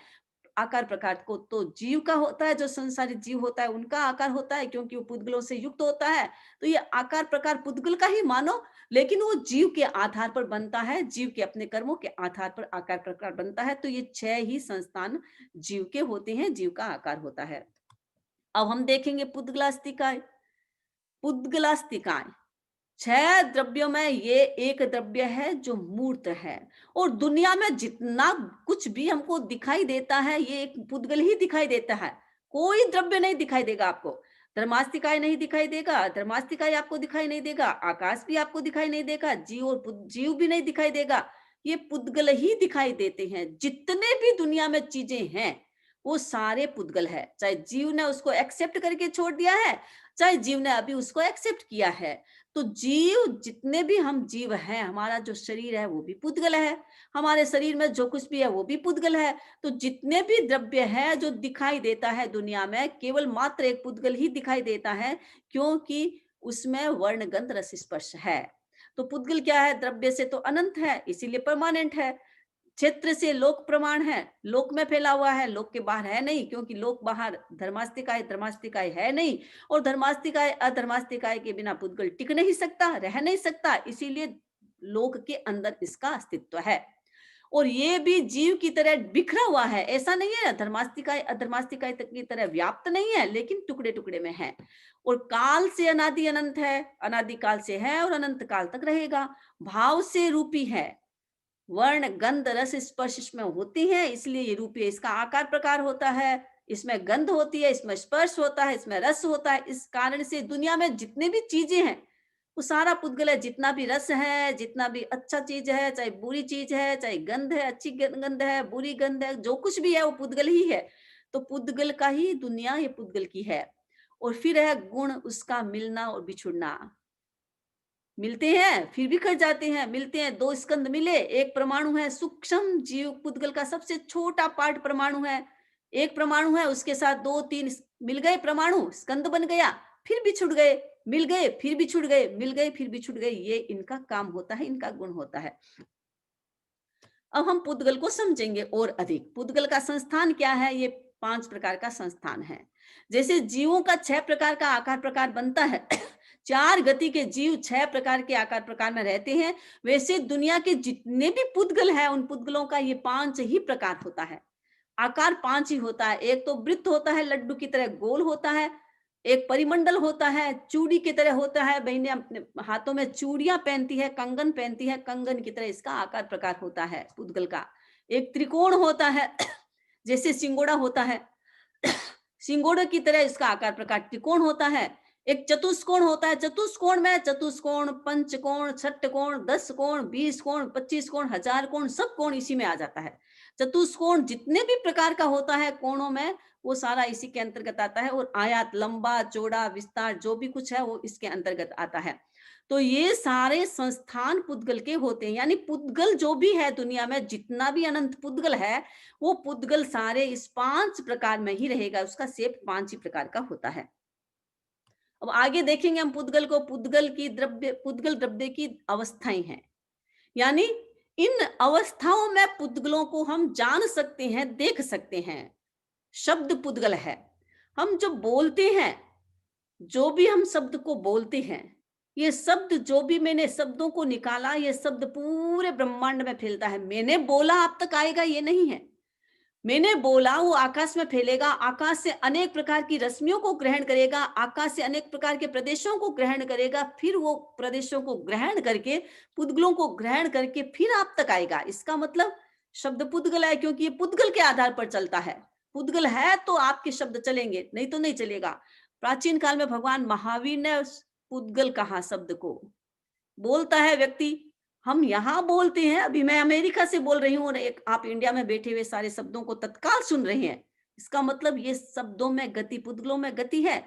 B: आकार प्रकार को तो जीव का होता है, जो संसारित जीव होता है उनका आकार होता है, क्योंकि वो पुद्गलों से युक्त होता है। तो ये आकार प्रकार पुद्गल का ही मानो, लेकिन वो जीव के आधार पर बनता है, जीव के अपने कर्मों के आधार पर आकार प्रकार बनता है। तो ये 6 ही संस्थान जीव के होते हैं, जीव का आकार होता है। अब हम देखेंगे पुद्गलास्तिकाय। पुद्गलास्तिकाय 6 द्रव्यों में ये एक द्रव्य है जो मूर्त है, और दुनिया में जितना कुछ भी हमको दिखाई देता है, ये एक पुद्गल ही दिखाई देता है। कोई द्रव्य नहीं दिखाई देगा आपको। धर्मास्तिकाय नहीं दिखाई देगा, धर्मास्तिकाय आपको दिखाई नहीं देगा, आकाश भी आपको दिखाई नहीं देगा, जीव और जीव भी नहीं दिखाई देगा। ये पुद्गल ही दिखाई देते हैं। जितने भी दुनिया में चीजें हैं, वो सारे पुद्गल है। चाहे जीव ने उसको एक्सेप्ट करके छोड़ दिया है, चाहे जीव ने अभी उसको एक्सेप्ट किया है। तो जीव, जितने भी हम जीव हैं, हमारा जो शरीर है वो भी पुद्गल है, हमारे शरीर में जो कुछ भी है वो भी पुद्गल है। तो जितने भी द्रव्य है जो दिखाई देता है दुनिया में, केवल मात्र एक पुद्गल ही दिखाई देता है, क्योंकि उसमें वर्ण गंध रस स्पर्श है। तो पुद्गल क्या है? द्रव्य से तो अनंत है, इसीलिए परमानेंट है। क्षेत्र से लोक प्रमाण है, लोक में फैला हुआ है, लोक के बाहर है नहीं, क्योंकि लोक बाहर धर्मास्तिकाय धर्मास्तिकाय है नहीं, और धर्मास्तिकाय अधर्मास्तिकाय के बिना पुद्गल टिक नहीं सकता, रह नहीं सकता, इसीलिए लोक के अंदर इसका अस्तित्व है। और ये भी जीव की तरह बिखरा हुआ है, ऐसा नहीं है धर्मास्तिकाय अधर्मास्तिकाय तक की तरह व्याप्त नहीं है, लेकिन टुकड़े टुकड़े में है। और काल से अनादि अनंत है, अनादि काल से है और अनंत काल तक रहेगा। भाव से रूपी है, वर्ण गंध रस स्पर्श इसमें होती है, इसलिए ये रूपी, इसका आकार प्रकार होता है, इसमें गंध होती है, इसमें स्पर्श होता है, इसमें रस होता है। इस कारण से दुनिया में जितने भी चीजें हैं वो सारा पुद्गल है। जितना भी रस है, जितना भी अच्छा चीज है, चाहे बुरी चीज है, चाहे गंध है, अच्छी गंध है, बुरी गंध है, जो कुछ भी है वो पुद्गल ही है। तो पुद्गल का ही दुनिया ये पुद्गल की है। और फिर है गुण, उसका मिलना और बिछुड़ना। मिलते हैं फिर बिखर जाते हैं, मिलते हैं, दो स्कंद मिले, एक परमाणु है, सूक्ष्म जीव पुद्गल का सबसे छोटा पार्ट परमाणु है। एक परमाणु है, उसके साथ दो तीन मिल गए परमाणु, स्कंद बन गया, फिर बिछुड़ गए, मिल गए फिर बिछुड़ गए, मिल गए फिर बिछुड़ गए। ये इनका काम होता है, इनका गुण होता है। अब हम पुद्गल को समझेंगे और अधिक। पुद्गल का संस्थान क्या है? ये 5 प्रकार का संस्थान है। जैसे जीवों का 6 प्रकार का आकार प्रकार बनता है, 4 गति के जीव 6 प्रकार के आकार प्रकार में रहते हैं, वैसे दुनिया के जितने भी पुद्गल हैं, उन पुद्गलों का ये 5 ही प्रकार होता है। आकार 5 ही होता है। एक तो वृत्त होता है, लड्डू की तरह गोल होता है। एक परिमंडल होता है, चूड़ी की तरह होता है, बहनें अपने हाथों में चूड़ियां पहनती है, कंगन पहनती है, कंगन की तरह इसका आकार प्रकार होता है पुद्गल का। एक त्रिकोण होता है, जैसे सिंगोड़ा होता है, सिंगोड़े की तरह इसका आकार प्रकार त्रिकोण होता है। एक चतुष्कोण होता है, चतुष्कोण में चतुष्कोण, पंचकोण, षटकोण, 10 कोण, 20 कोण, 25 कोण, 1000 कोण, सब कोण इसी में आ जाता है। चतुष्कोण जितने भी प्रकार का होता है कोणों में, वो सारा इसी के अंतर्गत आता है। और आयात, लंबा चौड़ा विस्तार जो भी कुछ है वो इसके अंतर्गत आता है। तो ये सारे संस्थान पुद्गल के होते हैं। यानी पुद्गल जो भी है दुनिया में, जितना भी अनंत पुद्गल है, वो पुद्गल सारे इस 5 प्रकार में ही रहेगा। उसका शेप 5 ही प्रकार का होता है। अब आगे देखेंगे हम पुद्गल को। पुद्गल द्रव्य की अवस्थाएं हैं, यानी इन अवस्थाओं में पुद्गलों को हम जान सकते हैं, देख सकते हैं। शब्द पुद्गल है। हम जो बोलते हैं, जो भी हम शब्द को बोलते हैं, ये शब्द जो भी मैंने शब्दों को निकाला, ये शब्द पूरे ब्रह्मांड में फैलता है। मैंने बोला आप तक आएगा ये नहीं है। मैंने बोला वो आकाश में फैलेगा, आकाश से अनेक प्रकार की रश्मियों को ग्रहण करेगा, आकाश से अनेक प्रकार के प्रदेशों को ग्रहण करेगा, फिर वो प्रदेशों को ग्रहण करके, पुद्गलों को ग्रहण करके फिर आप तक आएगा। इसका मतलब शब्द पुद्गल है, क्योंकि ये पुद्गल के आधार पर चलता है। पुद्गल है तो आपके शब्द चलेंगे, नहीं तो नहीं चलेगा। प्राचीन काल में भगवान महावीर ने पुद्गल कहा शब्द को। बोलता है व्यक्ति, हम यहाँ बोलते हैं, अभी मैं अमेरिका से बोल रही हूँ और एक आप इंडिया में बैठे हुए सारे शब्दों को तत्काल सुन रहे हैं। इसका मतलब ये शब्दों में गति, पुद्गलों में गति है,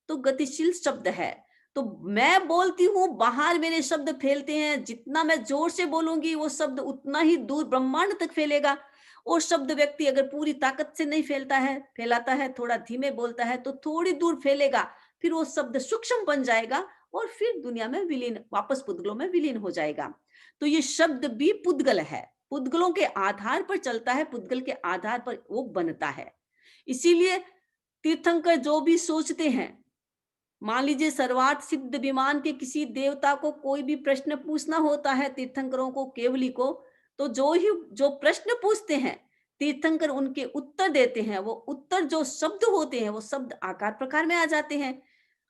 B: तो गतिशील शब्द है। तो मैं बोलती हूँ, बाहर मेरे शब्द फैलते हैं, जितना मैं जोर से बोलूंगी वो शब्द उतना ही दूर ब्रह्मांड तक फैलेगा। और शब्द व्यक्ति अगर पूरी ताकत से नहीं फैलाता है, थोड़ा धीमे बोलता है, तो थोड़ी दूर फैलेगा, फिर वो शब्द सूक्ष्म बन जाएगा और फिर दुनिया में विलीन, वापस पुद्गलों में विलीन हो जाएगा। तो ये शब्द भी पुद्गल है, पुद्गलों के आधार पर चलता है, पुद्गल के आधार पर वो बनता है। इसीलिए तीर्थंकर जो भी सोचते हैं, मान लीजिए सर्वार्थ सिद्ध विमान के किसी देवता को कोई भी प्रश्न पूछना होता है, तीर्थंकरों को, केवली को, तो जो प्रश्न पूछते हैं तीर्थंकर उनके उत्तर देते हैं, वो उत्तर जो शब्द होते हैं वो शब्द आकार प्रकार में आ जाते हैं।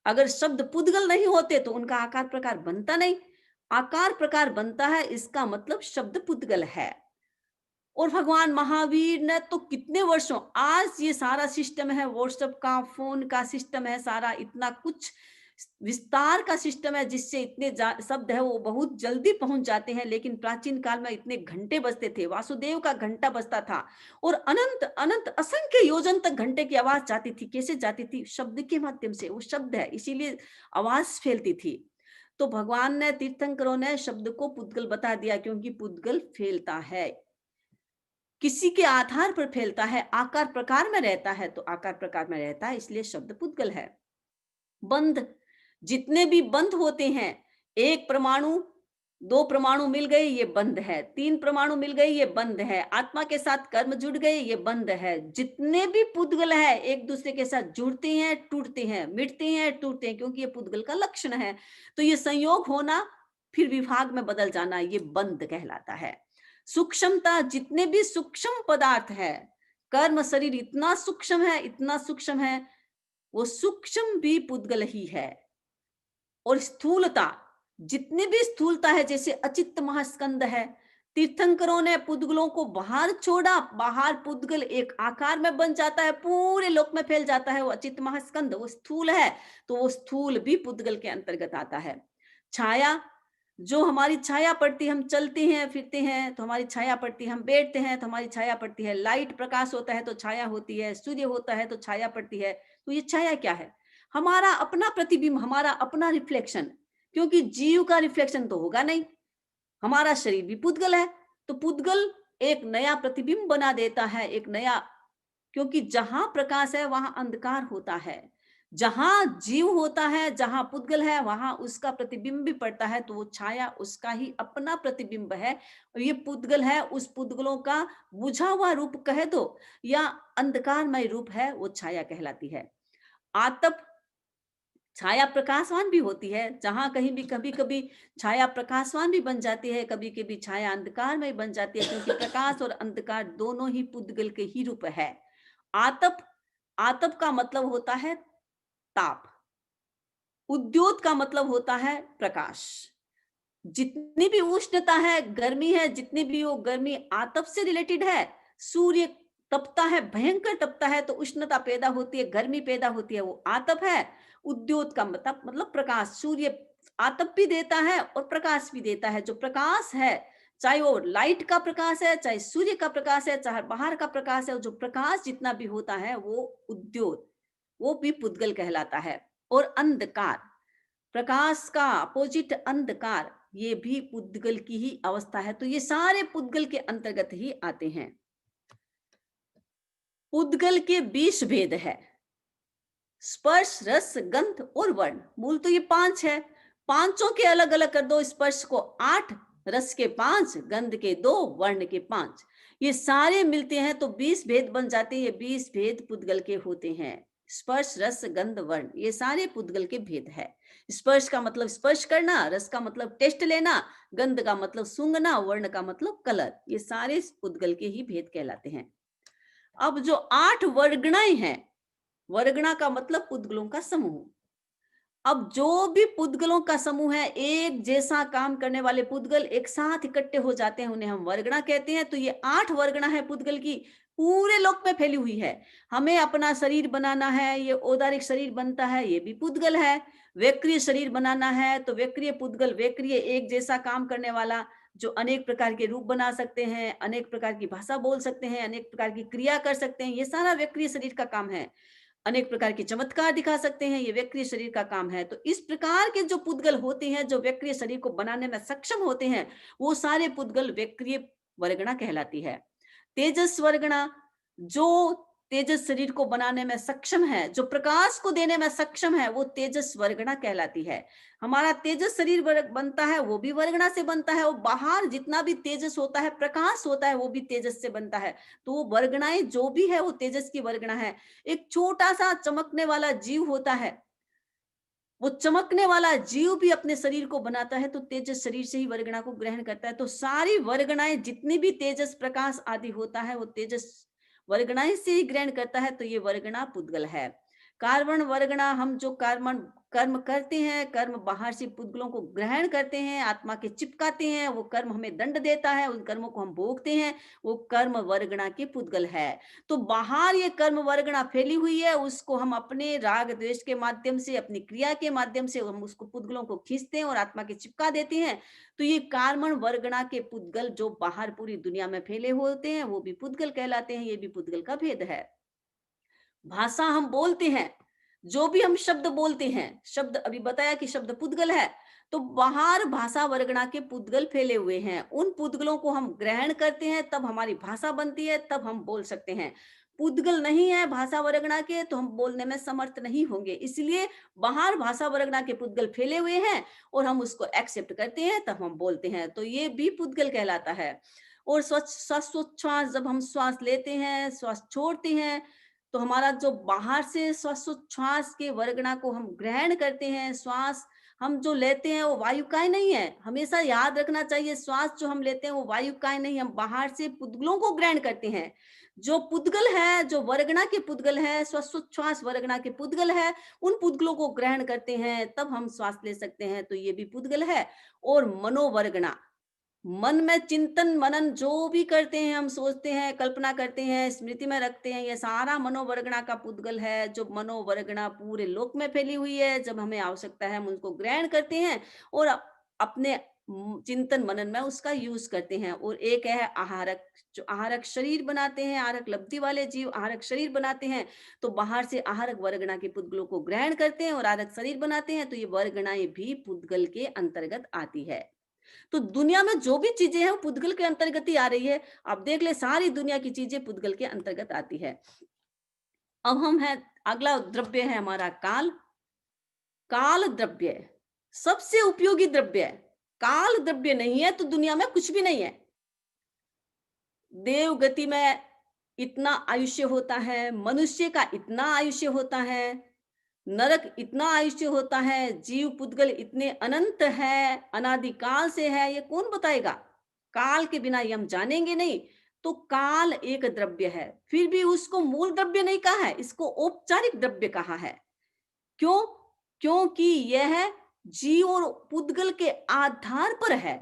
B: अगर शब्द पुद्गल नहीं होते तो उनका आकार प्रकार बनता नहीं, आकार प्रकार बनता है, इसका मतलब शब्द पुद्गल है। और भगवान महावीर ने तो कितने वर्षों, आज ये सारा सिस्टम है, व्हाट्सएप का, फोन का सिस्टम है, सारा इतना कुछ विस्तार का सिस्टम है, जिससे इतने शब्द है वो बहुत जल्दी पहुंच जाते हैं। लेकिन प्राचीन काल में इतने घंटे बजते थे, वासुदेव का घंटा बजता था और अनंत अनंत असंख्य योजन तक घंटे की आवाज जाती थी। कैसे जाती थी? शब्द के माध्यम से। वो शब्द है, इसीलिए आवाज फैलती थी। तो भगवान ने, तीर्थंकरों ने शब्द को पुद्गल बता दिया, क्योंकि पुद्गल फैलता है, किसी के आधार पर फैलता है, आकार प्रकार में रहता है, तो आकार प्रकार में रहता है, इसलिए शब्द पुद्गल है। बंध, जितने भी बंध होते हैं, एक परमाणु, दो परमाणु मिल गए, ये बंध है, तीन परमाणु मिल गए, ये बंध है, आत्मा के साथ कर्म जुड़ गए, ये बंध है। जितने भी पुद्गल है एक दूसरे के साथ जुड़ते हैं, टूटते हैं, मिटते हैं, टूटते हैं, क्योंकि ये पुद्गल का लक्षण है। तो ये संयोग होना, फिर विभाग में बदल जाना, ये बंध कहलाता है। सूक्ष्मता, जितने भी सूक्ष्म पदार्थ है, कर्म शरीर इतना सूक्ष्म है, इतना सूक्ष्म है, वो सूक्ष्म भी पुद्गल ही है। और स्थूलता, जितनी भी स्थूलता है, जैसे अचित्त महास्कंद है, तीर्थंकरों ने पुद्गलों को बाहर छोड़ा, बाहर पुद्गल एक आकार में बन जाता है, पूरे लोक में फैल जाता है, वो अचित्त महास्कंद, वो स्थूल है, तो वो स्थूल भी पुद्गल के अंतर्गत आता है। छाया, जो हमारी छाया पड़ती है, हम चलते हैं फिरते हैं तो हमारी छाया पड़ती है, हम बैठते हैं तो हमारी छाया पड़ती है, लाइट प्रकाश होता है तो छाया होती है, सूर्य होता है तो छाया पड़ती है। तो ये छाया क्या है? हमारा अपना प्रतिबिंब, हमारा अपना रिफ्लेक्शन, क्योंकि जीव का रिफ्लेक्शन तो होगा नहीं। हमारा शरीर भी पुद्गल है, तो पुद्गल एक नया प्रतिबिंब बना देता है, एक नया, क्योंकि जहां प्रकाश है वहां अंधकार होता है, जहां जीव होता है, जहां पुद्गल है, वहां उसका प्रतिबिंब भी पड़ता है, तो वो छाया उसका ही अपना प्रतिबिंब है। और ये पुद्गल है, उस पुद्गलों का बुझा हुआ रूप कह दो या अंधकारमय रूप है, वो छाया कहलाती है। आतप, छाया प्रकाशवान भी होती है, जहां कहीं भी कभी कभी छाया प्रकाशवान भी बन जाती है, कभी कभी छाया अंधकार में बन जाती है, क्योंकि प्रकाश और अंधकार दोनों ही पुद्गल के ही रूप है। आतप, आतप का मतलब होता है ताप, उद्योत का मतलब होता है प्रकाश। जितनी भी उष्णता है, गर्मी है, जितनी भी वो गर्मी आतप से रिलेटेड है। सूर्य तपता है, भयंकर तपता है, तो उष्णता पैदा होती है, गर्मी पैदा होती है, वो आतप है। उद्योत का मतलब प्रकाश, सूर्य आतप भी देता है और प्रकाश भी देता है। जो प्रकाश है, चाहे वो लाइट का प्रकाश है, चाहे सूर्य का प्रकाश है, चाहे बाहर का प्रकाश है, जो प्रकाश जितना भी होता है वो उद्योत, वो भी पुद्गल कहलाता है। और अंधकार, प्रकाश का अपोजिट अंधकार, ये भी पुद्गल की ही अवस्था है। तो ये सारे पुद्गल के अंतर्गत ही आते हैं। पुद्गल के 20 भेद है, स्पर्श, रस, गंध और वर्ण। मूल तो ये 5 है, पांचों के अलग अलग कर दो, स्पर्श को 8, रस के 5, गंध के 2, वर्ण के 5, ये सारे मिलते हैं तो 20 भेद बन जाते हैं। ये 20 भेद पुद्गल के होते हैं। स्पर्श, रस, गंध, वर्ण, ये सारे पुद्गल के भेद है। स्पर्श का मतलब स्पर्श करना, रस का मतलब टेस्ट लेना, गंध का मतलब सूंघना, वर्ण का मतलब कलर, ये सारे पुद्गल के ही भेद कहलाते हैं। अब जो 8 वर्गणाएं हैं, वर्गणा का मतलब पुद्गलों का समूह। अब जो भी पुद्गलों का समूह है, एक जैसा काम करने वाले पुद्गल एक साथ इकट्ठे हो जाते हैं, उन्हें हम वर्गणा कहते हैं। तो ये 8 वर्गणा है पुद्गल की, पूरे लोक में फैली हुई है। हमें अपना शरीर बनाना है, ये औदारिक शरीर बनता है, ये भी पुद्गल है। वैक्रिय शरीर बनाना है तो वैक्रिय पुद्गल, वैक्रिय एक जैसा काम करने वाला, जो अनेक प्रकार के रूप बना सकते हैं, अनेक प्रकार की भाषा बोल सकते हैं, अनेक प्रकार की क्रिया कर सकते हैं, ये सारा वैक्रिय शरीर का काम है। अनेक प्रकार के चमत्कार दिखा सकते हैं, ये व्यक्ति शरीर का काम है। तो इस प्रकार के जो पुद्गल होते हैं, जो व्यक्ति शरीर को बनाने में सक्षम होते हैं, वो सारे पुद्गल व्यक्रिय वर्गणा कहलाती है। तेजस वर्गणा, जो तेजस शरीर को बनाने में सक्षम है, जो प्रकाश को देने में सक्षम है, वो तेजस वर्गणा कहलाती है। हमारा तेजस शरीर बनता है, वो भी वर्गणा से बनता है, और बाहर जितना भी तेजस होता है, प्रकाश होता है, वो भी तेजस से बनता है। तो वो वर्गणाएं जो भी है, वो तेजस की वर्गणा है। एक छोटा सा चमकने वाला जीव होता है, वो चमकने वाला जीव भी अपने शरीर को बनाता है, तो तेजस शरीर से ही वर्गणा को ग्रहण करता है। तो सारी वर्गणाएं, जितनी भी तेजस प्रकाश आदि होता है, वो तेजस वर्गणाएं से ही ग्रहण करता है। तो ये वर्गणा पुद्गल है। कार्बन वर्गणा, हम जो कर्म कर्म करते हैं, कर्म बाहर से पुद्गलों को ग्रहण करते हैं, आत्मा के चिपकाते हैं, वो कर्म हमें दंड देता है, उन कर्मों को हम भोगते हैं, वो कर्म वर्गणा के पुद्गल है। तो बाहर ये कर्म वर्गणा फैली हुई है, उसको हम अपने राग द्वेष के माध्यम से, अपनी क्रिया के माध्यम से हम उसको पुद्गलों को खींचते हैं और आत्मा के चिपका देते हैं। तो ये कार्मण वर्गणा के पुद्गल जो बाहर पूरी दुनिया में फैले होते हैं, वो भी पुद्गल कहलाते हैं। ये भी पुद्गल का भेद है। भाषा हम बोलते हैं, जो भी हम शब्द बोलते हैं, शब्द अभी बताया कि शब्द पुद्गल है, तो बाहर भाषा वर्गणा के पुद्गल फैले हुए हैं। उन पुद्गलों को हम ग्रहण करते हैं, तब हमारी भाषा बनती है, तब हम बोल सकते हैं। पुद्गल नहीं है भाषा वर्गणा के, तो हम बोलने में समर्थ नहीं होंगे। इसलिए बाहर भाषा वर्गणा के पुद्गल फैले हुए हैं और हम उसको एक्सेप्ट करते हैं, तब हम बोलते हैं, तो ये भी पुद्गल कहलाता है। और श्वास, जब हम श्वास लेते हैं, श्वास छोड़ते हैं, तो हमारा जो बाहर से श्वासोच्छ्वास के वर्गणा को हम ग्रहण करते हैं, श्वास हम जो लेते हैं वो वायुकाय नहीं है। हमेशा याद रखना चाहिए, श्वास जो हम लेते हैं वो वायुकाय नहीं, हम बाहर से पुद्गलों को ग्रहण करते हैं। जो पुद्गल है, जो वर्गणा के पुद्गल है, श्वासोच्छ्वास वर्गणा के पुद्गल है, उन पुद्गलों को ग्रहण करते हैं, तब हम श्वास ले सकते हैं, तो ये भी पुद्गल है। और मनोवर्गणा, मन में चिंतन मनन जो भी करते हैं, हम सोचते हैं, कल्पना करते हैं, स्मृति में रखते हैं, ये सारा मनोवर्गणा का पुद्गल है। जो मनोवर्गणा पूरे लोक में फैली हुई है, जब हमें आवश्यकता है हम उनको ग्रहण करते हैं और अपने चिंतन मनन में उसका यूज करते हैं। और एक है आहारक, जो आहारक शरीर बनाते हैं, आहारक लब्धि वाले जीव आहारक शरीर बनाते हैं, तो बाहर से आहारक वर्गणा के पुद्गलों को ग्रहण करते हैं और आहारक शरीर बनाते हैं, तो ये वर्गणाएं भी पुद्गल के अंतर्गत आती है। तो दुनिया में जो भी चीजें हैं वो पुद्गल के अंतर्गत ही आ रही है। आप देख ले, सारी दुनिया की चीजें पुद्गल के अंतर्गत आती है। अब हम है, अगला द्रव्य है हमारा काल। काल द्रव्य सबसे उपयोगी द्रव्य है। काल द्रव्य नहीं है तो दुनिया में कुछ भी नहीं है। देव गति में इतना आयुष्य होता है, मनुष्य का इतना आयुष्य होता है, नरक इतना आयुष्य होता है, जीव पुद्गल इतने अनंत है, अनादिकाल से है, ये कौन बताएगा? काल के बिना ये हम जानेंगे नहीं। तो काल एक द्रव्य है, फिर भी उसको मूल द्रव्य नहीं कहा है, इसको औपचारिक द्रव्य कहा है। क्यों? क्योंकि यह जीव और पुद्गल के आधार पर है।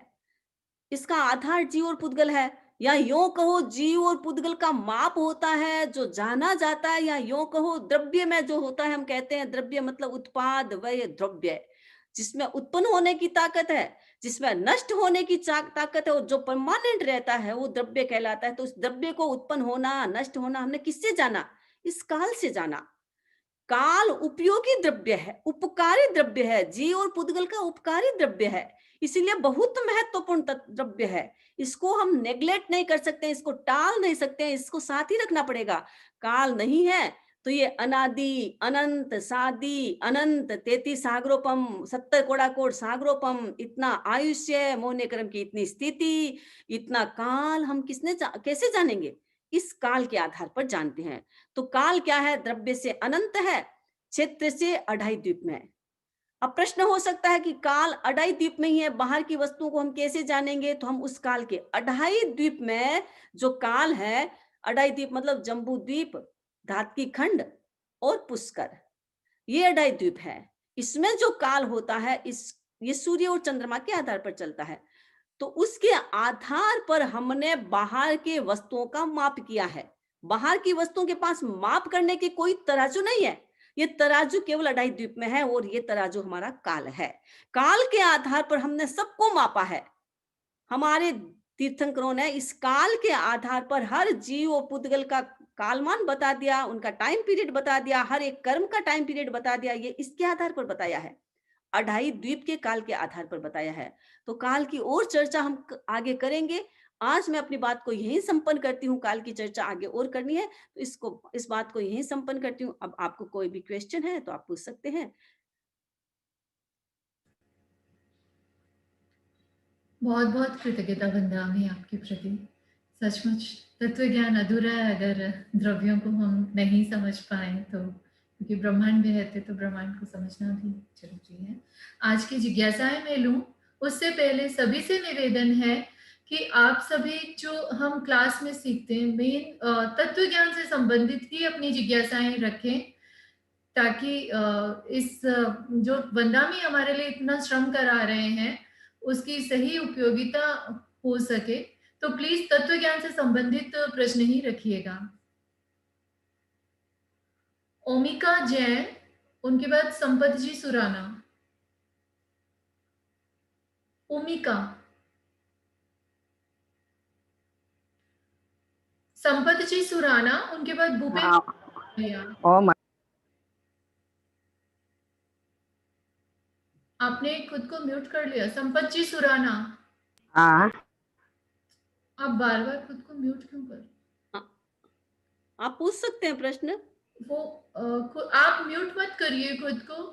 B: इसका आधार जीव और पुद्गल है, या यूं कहो जीव और पुद्गल का माप होता है जो जाना जाता है, या यूं कहो द्रव्य में जो होता है, हम कहते हैं द्रव्य मतलब उत्पाद वह द्रव्य, जिसमें उत्पन्न होने की ताकत है, जिसमें नष्ट होने की ताकत है, और जो परमानेंट रहता है वो द्रव्य कहलाता है। तो उस द्रव्य को उत्पन्न होना नष्ट होना हमने किससे जाना? इस काल से जाना। काल उपयोगी द्रव्य है, उपकारी द्रव्य है, जीव और पुद्गल का उपकारी द्रव्य है, इसीलिए बहुत महत्वपूर्ण द्रव्य है। इसको हम नेग्लेक्ट नहीं कर सकते, इसको टाल नहीं सकते, इसको साथ ही रखना पड़ेगा। काल नहीं है तो ये अनादि अनंत सादि अनंत 33 सागरोपम 70 कोड़ाकोड़ सागरोपम, इतना आयुष्य, मोहने कर्म की इतनी स्थिति, इतना काल हम कैसे जानेंगे? इस काल के आधार पर जानते हैं। तो काल क्या है? द्रव्य से अनंत है, क्षेत्र से अढ़ाई द्वीप में है। अब प्रश्न हो सकता है कि काल अढ़ाई द्वीप में ही है, बाहर की वस्तुओं को हम कैसे जानेंगे? तो हम उस काल के अढ़ाई द्वीप में जो काल है, अढ़ाई द्वीप मतलब जम्बू द्वीप, धातकी खंड और पुष्कर, ये अढ़ाई द्वीप है। इसमें जो काल होता है ये सूर्य और चंद्रमा के आधार पर चलता है। तो उसके आधार पर हमने बाहर के वस्तुओं का माप किया है। बाहर की वस्तुओं के पास माप करने की कोई तराजू नहीं है। ये तराजू केवल अढ़ाई द्वीप में है और ये तराजू हमारा काल है। काल के आधार पर हमने सबको मापा है। हमारे तीर्थंकरों ने इस काल के आधार पर हर जीव और पुद्गल का कालमान बता दिया, उनका टाइम पीरियड बता दिया, हर एक कर्म का टाइम पीरियड बता दिया। ये इसके आधार पर बताया है, अढ़ाई द्वीप के काल के आधार पर बताया है। तो काल की और चर्चा हम आगे करेंगे। आज मैं अपनी बात को यहीं संपन्न करती हूँ। काल की चर्चा आगे और करनी है तो इस बात को यहीं संपन्न करती हूँ। अब आपको कोई भी क्वेश्चन है तो आप पूछ सकते हैं।
A: बहुत बहुत कृतज्ञता बंदा हमें आपके प्रति। सचमुच तत्व ज्ञान अधूरा है अगर द्रव्यों को हम नहीं समझ पाए तो, क्योंकि ब्रह्मांड में रहते तो ब्रह्मांड को समझना भी जरूरी है। आज की जिज्ञासाएं मैं लूं उससे पहले सभी से निवेदन है कि आप सभी जो हम क्लास में सीखते हैं मेन तत्व ज्ञान से संबंधित ही अपनी जिज्ञासाएं रखें, ताकि इस जो बंदामी हमारे लिए इतना श्रम करा रहे हैं उसकी सही उपयोगिता हो सके। तो प्लीज तत्व ज्ञान से संबंधित प्रश्न ही रखिएगा। ओमिका जैन, उनके बाद संपत जी सुराना। ओमिका, संपत जी सुराना, उनके बाद भूपेंद्र भैया। आपने खुद को म्यूट कर लिया। संपत जी सुराना,
C: हाँ,
A: आप बार बार खुद को म्यूट क्यों कर?
B: आप पूछ सकते हैं प्रश्न।
A: वो आप म्यूट मत करिए खुद को।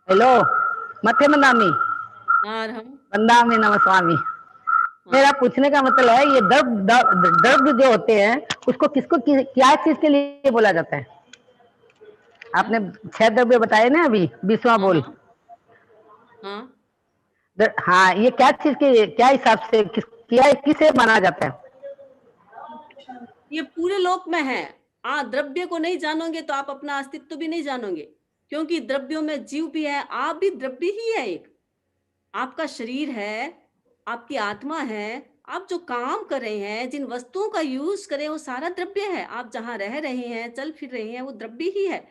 C: हेलो मथे मंदामी,
B: और हम
C: मंदामी नम स्वामी। मेरा पूछने का मतलब है ये द्रव्य जो होते हैं उसको किसको क्या चीज के लिए बोला जाता है? आपने 6 द्रव्य बताए ना अभी, 20वां बोल।
B: हाँ,
C: हाँ, ये क्या चीज के क्या हिसाब से किसे माना जाता है?
B: ये पूरे लोक में है। द्रव्य को नहीं जानोगे तो आप अपना अस्तित्व भी नहीं जानोगे, क्योंकि द्रव्यों में जीव भी है, आप भी द्रव्य ही है। एक आपका शरीर है, आपकी आत्मा है, आप जो काम कर रहे हैं, जिन वस्तुओं का यूज करें वो सारा द्रव्य है। आप जहां रह रहे हैं, चल फिर रहे हैं, वो द्रव्य ही है।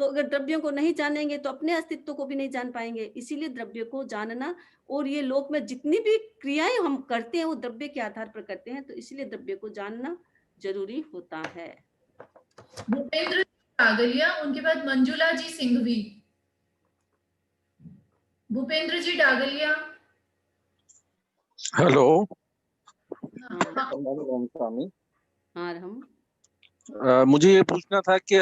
B: तो अगर द्रव्यों को नहीं जानेंगे तो अपने अस्तित्व को भी नहीं जान पाएंगे। इसीलिए द्रव्य को जानना, और ये लोक में जितनी भी क्रियाएं हम करते हैं वो द्रव्य के आधार पर करते हैं, तो इसलिए द्रव्य को जानना जरूरी होता है।
A: भूपेंद्र डागलिया, उनके बाद मंजुला जी सिंघवी। भूपेंद्र जी डागलिया।
D: हेलो।
A: हाँ,
D: मुझे ये पूछना था कि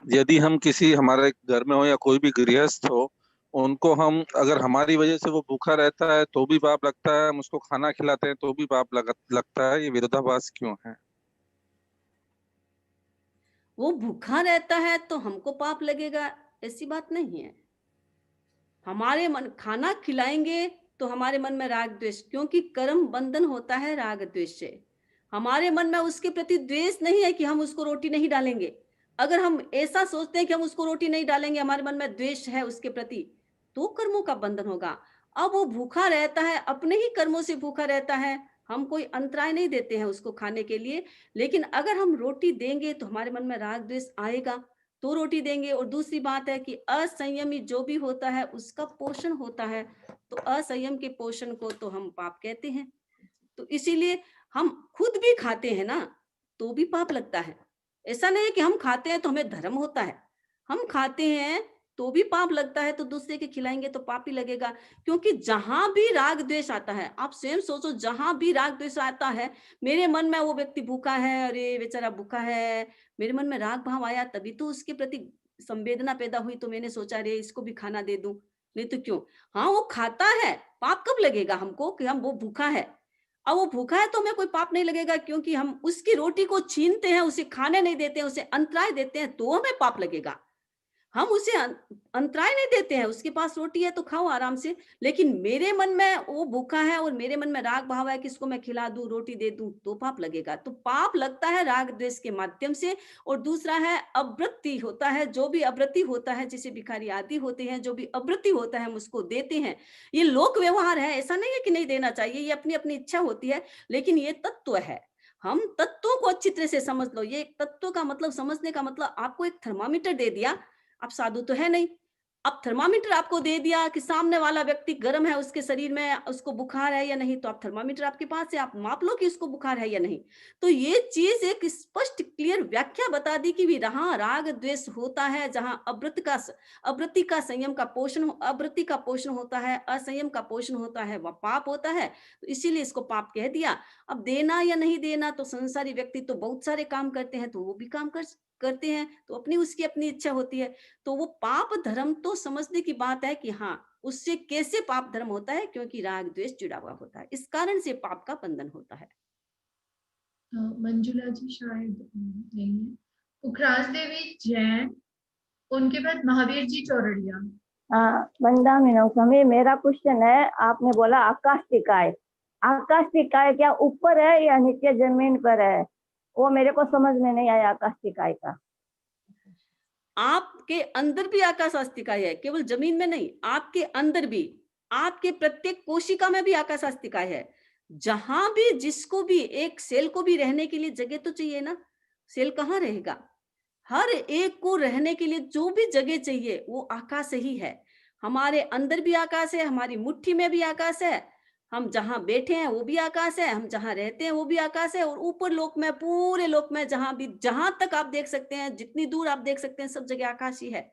D: यदि हम किसी हमारे घर में हो या कोई भी गृहस्थ हो, उनको हम अगर हमारी वजह से वो भूखा रहता है तो भी पाप लगता है, हम उसको खाना खिलाते हैं तो भी पाप लगता है, ये विरोधाभास क्यों है?
B: वो भूखा रहता है तो हमको पाप लगेगा, ऐसी बात नहीं है। हमारे मन खाना खिलाएंगे तो हमारे मन में राग द्वेष, क्योंकि कर्म बंधन होता है राग द्वेष से। हमारे मन में उसके प्रति द्वेष नहीं है कि हम उसको रोटी नहीं डालेंगे। अगर हम ऐसा सोचते हैं कि हम उसको रोटी नहीं डालेंगे, हमारे मन में द्वेष है उसके प्रति, तो कर्मों का बंधन होगा। अब वो भूखा रहता है, अपने ही कर्मों से भूखा रहता है, हम कोई अंतराय नहीं देते हैं उसको खाने के लिए। लेकिन अगर हम रोटी देंगे तो हमारे मन में राग द्वेष आएगा, तो रोटी देंगे। और दूसरी बात है कि असंयमी जो भी होता है उसका पोषण होता है, तो असंयम के पोषण को तो हम पाप कहते हैं। तो इसीलिए हम खुद भी खाते हैं ना, तो भी पाप लगता है। ऐसा नहीं है कि हम खाते हैं तो हमें धर्म होता है, हम खाते हैं तो भी पाप लगता है, तो दूसरे के खिलाएंगे तो पाप ही लगेगा। क्योंकि जहां भी राग द्वेष आता है, आप स्वयं सोचो, जहां भी राग द्वेष आता है, मेरे मन में वो व्यक्ति भूखा है, अरे बेचारा भूखा है, मेरे मन में राग भाव आया, तभी तो उसके प्रति संवेदना पैदा हुई, तो मैंने सोचा अरे इसको भी खाना दे दूं, नहीं तो क्यों। हाँ, वो खाता है, पाप कब लगेगा हमको कि हम वो भूखा है। अब वो भूखा है तो हमें कोई पाप नहीं लगेगा, क्योंकि हम उसकी रोटी को छीनते हैं, उसे खाने नहीं देते हैं, उसे अंतराय देते हैं, तो हमें पाप लगेगा। हम उसे अंतराय नहीं देते हैं, उसके पास रोटी है तो खाओ आराम से, लेकिन मेरे मन में वो भूखा है और मेरे मन में राग भाव है कि इसको मैं खिला दूं, रोटी दे दूं, तो पाप लगेगा। तो पाप लगता है राग द्वेष के माध्यम से। और दूसरा है अवृत्ति होता है, जो भी अवृत्ति होता है, जैसे भिखारी आदि होते हैं, जो भी अवृत्ति होता है हम उसको देते हैं। ये लोक व्यवहार है, ऐसा नहीं है कि नहीं देना चाहिए, ये अपनी अपनी इच्छा होती है, लेकिन ये तत्व है। हम तत्वों को अच्छी तरह से समझ लो। ये तत्व का मतलब, समझने का मतलब, आपको एक थर्मामीटर दे दिया, आप साधु तो है नहीं, अब थर्मामीटर आपको दे दिया कि सामने वाला व्यक्ति गर्म है, उसके शरीर में उसको बुखार है या नहीं, तो आप थर्मामीटर आपके पास है, आप माप लो कि उसको बुखार है या नहीं। तो ये चीज एक स्पष्ट क्लियर व्याख्या बता दी कि भी रहा राग द्वेष होता है, जहां अवृत्ति का संयम का पोषण, अवृत्ति का पोषण होता है, असंयम का पोषण होता है, वह पाप होता है। तो इसीलिए इसको पाप कह दिया। अब देना या नहीं देना, तो संसारी व्यक्ति तो बहुत सारे काम करते हैं, तो वो भी काम करते हैं, तो अपनी उसकी अपनी इच्छा होती है। तो वो पाप धर्म तो समझने की बात है कि हाँ, उससे कैसे पाप धर्म होता है, क्योंकि राग द्वेष जुड़ा हुआ होता है, इस कारण से पाप का बंधन होता है।
A: मंजुला जी शायद नहीं है। पुखराज देवी जैन, उनके बाद महावीर जी चौरड़िया।
E: वंदामी स्वामी, मेरा क्वेश्चन है, आपने बोला आकाश टिकाय, आकाश टिकाय क्या ऊपर है या नीचे जमीन पर है? वो मेरे को समझ में नहीं आया आकाश टिकाय का।
B: आपके अंदर भी आकाश आस्तिका है, केवल जमीन में नहीं, आपके अंदर भी, आपके प्रत्येक कोशिका में भी आकाश आस्तिका है। जहां भी, जिसको भी, एक सेल को भी रहने के लिए जगह तो चाहिए ना, सेल कहाँ रहेगा? हर एक को रहने के लिए जो भी जगह चाहिए वो आकाश ही है। हमारे अंदर भी आकाश है, हमारी मुट्ठी में भी आकाश है, हम जहां बैठे हैं वो भी आकाश है, हम जहां रहते हैं वो भी आकाश है, और ऊपर लोक में, पूरे लोक में, जहां भी, जहां तक आप देख सकते हैं, जितनी दूर आप देख सकते हैं, सब जगह आकाश ही है।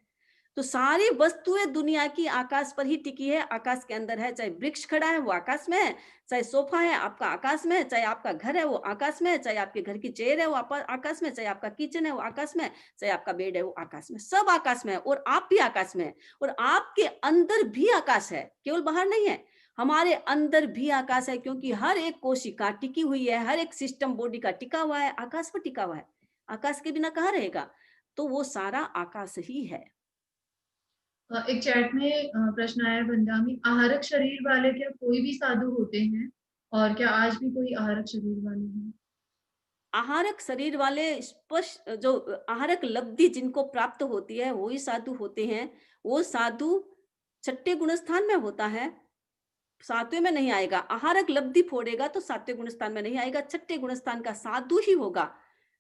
B: तो सारी वस्तुएं दुनिया की आकाश पर ही टिकी है, आकाश के अंदर है। चाहे वृक्ष खड़ा है वो आकाश में है, चाहे सोफा है आपका आकाश में है, चाहे आपका घर है वो आकाश में है, चाहे आपके घर की चेयर है वो आकाश में, चाहे आपका किचन है वो आकाश में, चाहे आपका बेड है वो आकाश में, सब आकाश में है, और आप भी आकाश में है। और आपके अंदर भी आकाश है, केवल बाहर नहीं है, हमारे अंदर भी आकाश है, क्योंकि हर एक कोशिका टिकी हुई है, हर एक सिस्टम बॉडी का टिका हुआ है, आकाश पर टिका हुआ है। आकाश के बिना कहाँ रहेगा? तो वो सारा आकाश ही है।
A: एक चैट में प्रश्न आया बंदामी, आहारक शरीर वाले क्या कोई भी साधु होते हैं, और क्या आज भी कोई आहारक शरीर वाले हैं?
B: आहारक शरीर वाले, स्पष्ट जो आहारक लब्धि जिनको प्राप्त होती है वो ही साधु होते हैं। वो साधु छठे गुणस्थान में होता है, सातवें में नहीं आएगा। आहारक लब्धि फोड़ेगा तो सातवें गुणस्थान में नहीं आएगा, छठे गुणस्थान का साधु ही होगा।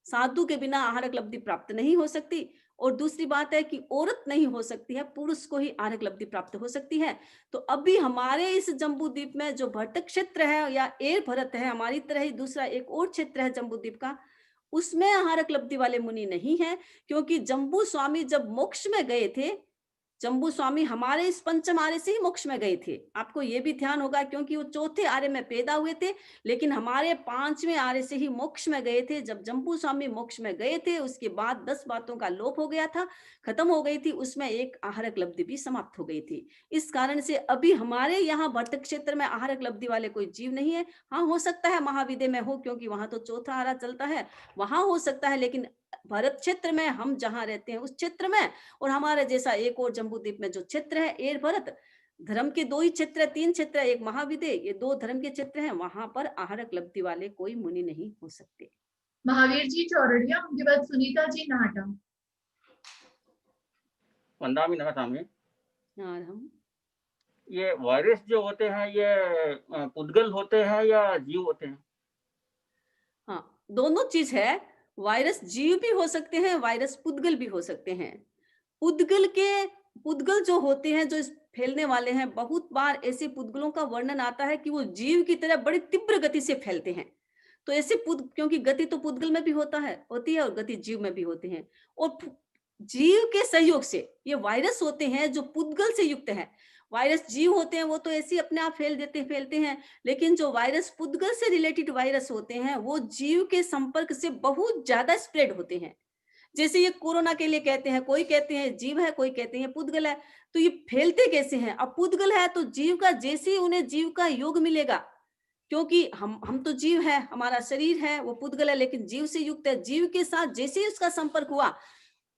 B: साधु के बिना आहारक लब्धि प्राप्त नहीं हो सकती। और दूसरी बात है कि औरत नहीं हो सकती है, पुरुष को ही आहारक लब्धि प्राप्त हो सकती है। तो अभी हमारे इस जम्बू द्वीप में जो भरतक क्षेत्र है या एर भरत है, हमारी तरह ही दूसरा एक और क्षेत्र है जम्बू द्वीप का, उसमें आहारक लब्धि वाले मुनि नहीं है। क्योंकि जम्बू स्वामी जब मोक्ष में गए थे, जम्बू स्वामी हमारे इस पंचम आर्य से ही मोक्ष में गए थे। आपको ये भी ध्यान होगा, क्योंकि वो चौथे आर्य में पैदा हुए थे, लेकिन हमारे पांचवें आर्य से ही मोक्ष में गए थे। जब जम्बू स्वामी मोक्ष में गए थे, उसके बाद 10 बातों का लोप हो गया था, खत्म हो गई थी, उसमें एक आहारक लब्धि भी समाप्त हो गई थी। इस कारण से अभी हमारे यहाँ भरतक क्षेत्र में आहारक लब्धि वाले कोई जीव नहीं है। हाँ, हो सकता है महाविद्य में हो, क्योंकि वहां तो चौथा आरा चलता है, वहां हो सकता है, लेकिन भरत क्षेत्र में, हम जहां रहते हैं उस क्षेत्र में, और हमारे जैसा एक और जम्बूद्वीप में जो क्षेत्र है एर भरत, धर्म के 2 ही क्षेत्र, 3 क्षेत्र, एक महाविद्य, ये 2 धर्म के क्षेत्र हैं, वहां पर आहारक लब्धि वाले कोई मुनि नहीं हो सकते।
A: महावीर जी चौरड़िया, उनके बाद सुनीता जी नाहटा।
F: वंदामी स्वामी,
B: और हम
F: ये वायरस जो होते हैं ये पुद्गल होते हैं या जीव होते हैं?
B: हाँ, दोनों चीज है। वायरस जीव भी हो सकते हैं, वायरस पुद्गल भी हो सकते हैं। पुद्गल जो होते हैं, जो फैलने वाले हैं, बहुत बार ऐसे पुद्गलों का वर्णन आता है कि वो जीव की तरह बड़ी तीव्र गति से फैलते हैं। तो ऐसे क्योंकि गति तो पुद्गल में भी होती है और गति जीव में भी होते हैं, और जीव के सहयोग से ये वायरस होते हैं जो पुद्गल से युक्त है। वायरस जीव होते हैं वो तो ऐसे अपने आप फैलते हैं, लेकिन जो वायरस पुद्गल से रिलेटेड वायरस होते हैं वो जीव के संपर्क से बहुत ज्यादा स्प्रेड होते हैं। जैसे ये कोरोना के लिए कहते हैं, कोई कहते हैं जीव है, कोई कहते हैं पुद्गल है। तो ये फैलते कैसे हैं? अब पुद्गल है तो जीव का, जैसे ही उन्हें जीव का योग मिलेगा, क्योंकि हम तो जीव है, हमारा शरीर है वो पुद्गल है, लेकिन जीव से युक्त है। जीव के साथ जैसे ही उसका संपर्क हुआ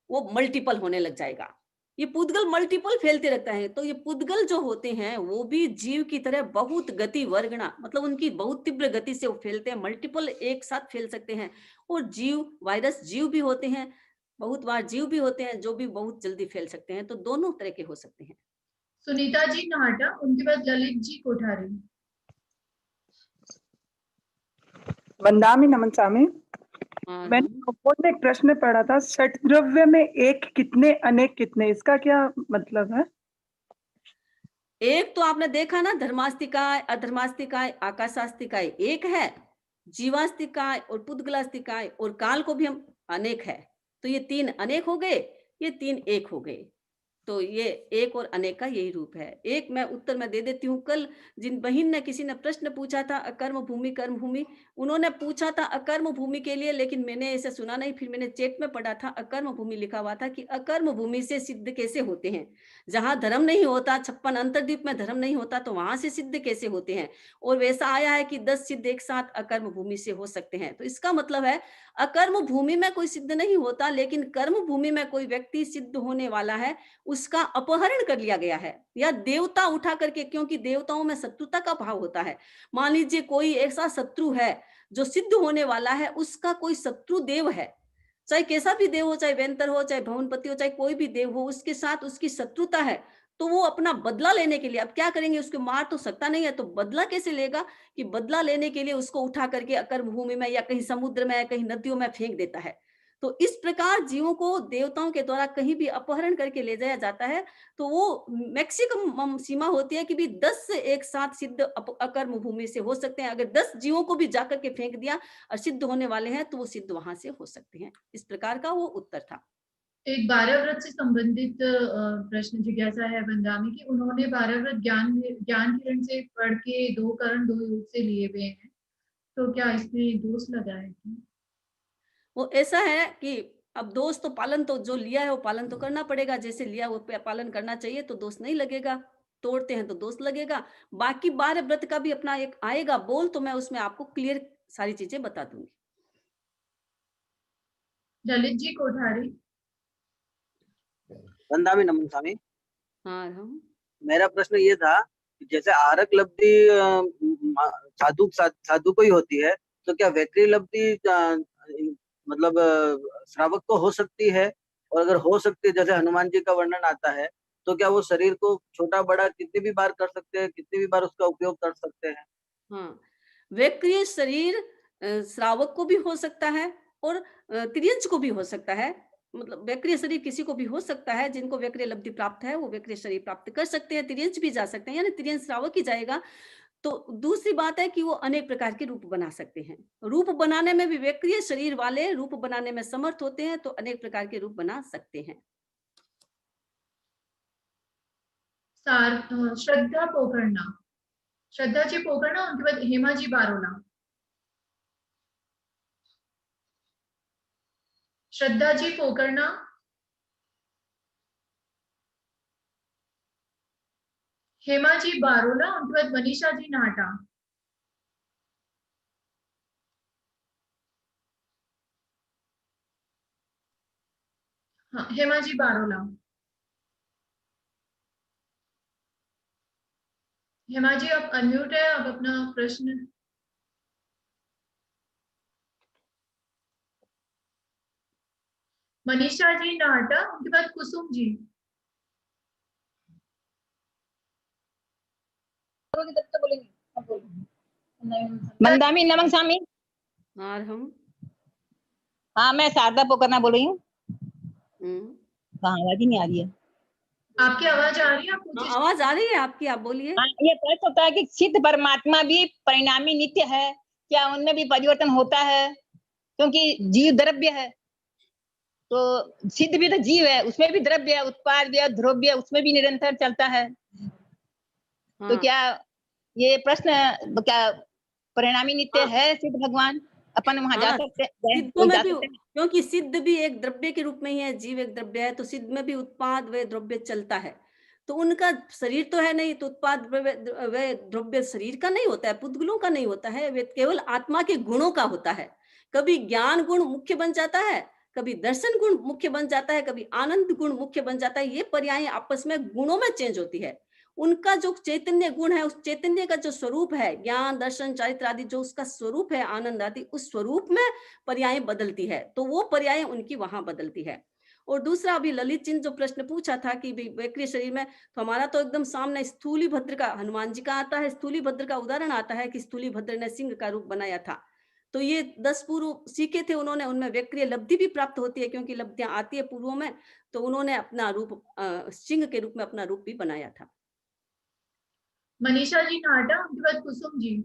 B: वो मल्टीपल होने लग जाएगा। ये पुद्गल मल्टीपल फैलते रहता है। तो ये पुद्गल जो होते हैं वो भी जीव की तरह बहुत गति वर्गणा, मतलब उनकी बहुत तीव्र गति से वो फैलते हैं, मल्टीपल एक साथ फैल सकते हैं। और जीव, वायरस जीव भी होते हैं, बहुत बार जीव भी होते हैं जो भी बहुत जल्दी फैल सकते हैं। तो दोनों तरह के हो सकते हैं।
A: सुनीता जी नाहटा, उनके बाद ललित जी कोठारी।
G: वंदामी नमन स्वामी।
B: हाँ,
G: मैंने बोर्ड में एक प्रश्न पढ़ा था, षट द्रव्य में एक कितने अनेक कितने, इसका क्या मतलब है?
B: एक तो आपने देखा ना, धर्मास्तिकाय, अधर्मास्तिकाय, आकाशास्तिकाय एक है, जीवास्तिकाय और पुद्गलास्तिकाय और काल को भी हम अनेक है। तो ये 3 अनेक हो गए, ये 3 एक हो गए। तो ये एक और अनेक का यही रूप है। एक मैं उत्तर में दे देती हूँ। कल जिन बहन ने, किसी ने प्रश्न पूछा था अकर्म भूमि कर्म भूमि, उन्होंने पूछा था अकर्म भूमि के लिए, लेकिन मैंने ऐसे सुना नहीं। फिर मैंने चैट में पढ़ा था अकर्म भूमि लिखा हुआ था कि अकर्म भूमि से सिद्ध कैसे होते हैं। जहां धर्म नहीं होता, 56 अंतर्द्वीप में धर्म नहीं होता, तो वहां से सिद्ध कैसे होते हैं। और वैसा आया है कि 10 सिद्ध एक साथ अकर्म भूमि से हो सकते हैं। तो इसका मतलब है अकर्म भूमि में कोई सिद्ध नहीं होता, लेकिन कर्म भूमि में कोई व्यक्ति सिद्ध होने वाला है, उसका अपहरण कर लिया गया है, या देवता उठा करके, क्योंकि देवताओं में शत्रुता का भाव होता है। मान लीजिए कोई ऐसा शत्रु है जो सिद्ध होने वाला है, उसका कोई शत्रु देव है, चाहे कैसा भी देव हो, चाहे वेंतर हो, चाहे भवनपति हो, चाहे कोई भी देव हो, उसके साथ उसकी शत्रुता है। तो वो अपना बदला लेने के लिए, अब क्या करेंगे, उसको मार तो सकता नहीं है, तो बदला कैसे लेगा, कि बदला लेने के लिए उसको उठा करके अकर्म भूमि में या कहीं समुद्र में, कहीं नदियों में फेंक देता है। तो इस प्रकार जीवों को देवताओं के द्वारा कहीं भी अपहरण करके ले जाया जाता है। तो वो मैक्सिमम सीमा होती है कि भी 10 से एक साथ सिद्ध अकर्म भूमि से हो सकते हैं। अगर 10 जीवों को भी जाकर के फेंक दिया और सिद्ध होने वाले हैं, तो वो सिद्ध वहां से हो सकते हैं। इस प्रकार का वो उत्तर था।
A: एक 12 व्रत से संबंधित प्रश्न जिज्ञासा है वंदामी की। उन्होंने 12 व्रत ज्ञान किरण से पढ़ के 2 करण 2 योग से लिए हुए हैं, तो क्या इसमें दोष लगा है क्या?
B: वो ऐसा है कि अब दोष तो, पालन तो जो लिया है वो पालन तो करना पड़ेगा, जैसे लिया वो पालन करना चाहिए, तो दोष नहीं लगेगा। तोड़ते हैं तो दोष लगेगा। बाकी 12 व्रत का भी अपना एक आएगा बोल, तो मैं उसमें आपको क्लियर सारी चीजें बता दूंगी।
A: ललित जी कोठारी।
H: वंदामी नमन स्वामी।
B: हाँ, हम
H: मेरा प्रश्न ये था कि जैसे आरक लब्धि साधु को ही होती है, तो क्या वैक्री लब्धि मतलब श्रावक को हो सकती है? और अगर हो सकती है, जैसे हनुमान जी का वर्णन आता है, तो क्या वो शरीर को छोटा बड़ा कितनी भी बार कर सकते हैं, कितनी भी बार उसका उपयोग कर सकते हैं?
B: हाँ, वैक्रिय शरीर श्रावक को भी हो सकता है और तिर्यंच को भी हो सकता है। मतलब वैक्रिय शरीर किसी को भी हो सकता है, जिनको वैक्रिय लब्धि प्राप्त है वो वैक्रिय शरीर प्राप्त कर सकते हैं, तिर्यंच भी जा सकते हैं, यानी तिर्यंच श्रावक ही जाएगा। तो दूसरी बात है कि वो अनेक प्रकार के रूप बना सकते हैं। रूप बनाने में भी वैक्रिय शरीर वाले रूप बनाने में समर्थ होते हैं, तो अनेक प्रकार के रूप बना सकते हैं।
A: श्रद्धा पोकरना, श्रद्धा जी पोकरना, उनके बाद हेमा जी बारोला। श्रद्धा जी पोकरना, हेमा जी बारोला, उनके बाद मनीषा जी नाटा। हाँ, हेमा जी बारोला। हेमा जी आप अनम्यूट है, आप अपना प्रश्न। मनीषा जी नाटा, उनके बाद कुसुम जी।
C: मंदामी नमन स्वामी।
B: और हम
C: हाँ, मैं शारदा पोकरना बोल रही हूँ।
B: हम्म।
C: आवाज ही नहीं आ रही है।
A: आपकी आवाज आ रही है? आप पूछिए।
B: आवाज आ रही है आपकी, आप बोलिए।
C: हाँ, ये प्रश्न होता है कि सिद्ध परमात्मा भी परिणामी नित्य है, क्या उनमें भी परिवर्तन होता है? क्योंकि जीव द्रव्य है, तो सिद्ध भी तो जीव है, उसमें भी द्रव्य है, उत्पाद है, ध्रुव्य, उसमें भी निरंतर चलता है।
B: हाँ।
C: तो क्या ये प्रश्न क्या परिणामी नित्य है सिद्ध भगवान? अपन वहां जा
B: हाँ,
C: सकते हैं?
B: सिद्धों में भी, क्योंकि सिद्ध भी एक द्रव्य के रूप में ही है, जीव एक द्रव्य है, तो सिद्ध में भी उत्पाद व द्रव्य चलता है। तो उनका शरीर तो है नहीं, तो उत्पाद व द्रव्य शरीर का नहीं होता है, पुद्गलों का नहीं होता है, वे केवल आत्मा के गुणों का होता है। कभी ज्ञान गुण मुख्य बन जाता है, कभी दर्शन गुण मुख्य बन जाता है, कभी आनंद गुण मुख्य बन जाता है। ये पर्याय आपस में गुणों में चेंज होती है। उनका जो चैतन्य गुण है, उस चैतन्य का जो स्वरूप है, ज्ञान दर्शन चारित्र आदि जो उसका स्वरूप है, आनंद आदि, उस स्वरूप में पर्याय बदलती है, तो वो पर्याय उनकी वहां बदलती है। और दूसरा, अभी ललित जी ने जो प्रश्न पूछा था कि वैक्रिय शरीर में, तो हमारा तो एकदम सामने स्थूली भद्र का, हनुमान जी का आता है, स्थूली भद्र का उदाहरण आता है कि स्थूली भद्र ने सिंह का रूप बनाया था। तो ये 10 पूर्व सीखे थे उन्होंने, उनमें वैक्रिय लब्धि भी प्राप्त होती है, क्योंकि लब्धियां आती है पूर्वों में। तो उन्होंने अपना रूप सिंह के रूप में अपना रूप भी बनाया था।
A: मनीषा जी नाटा, उनके बाद कुसुम जी।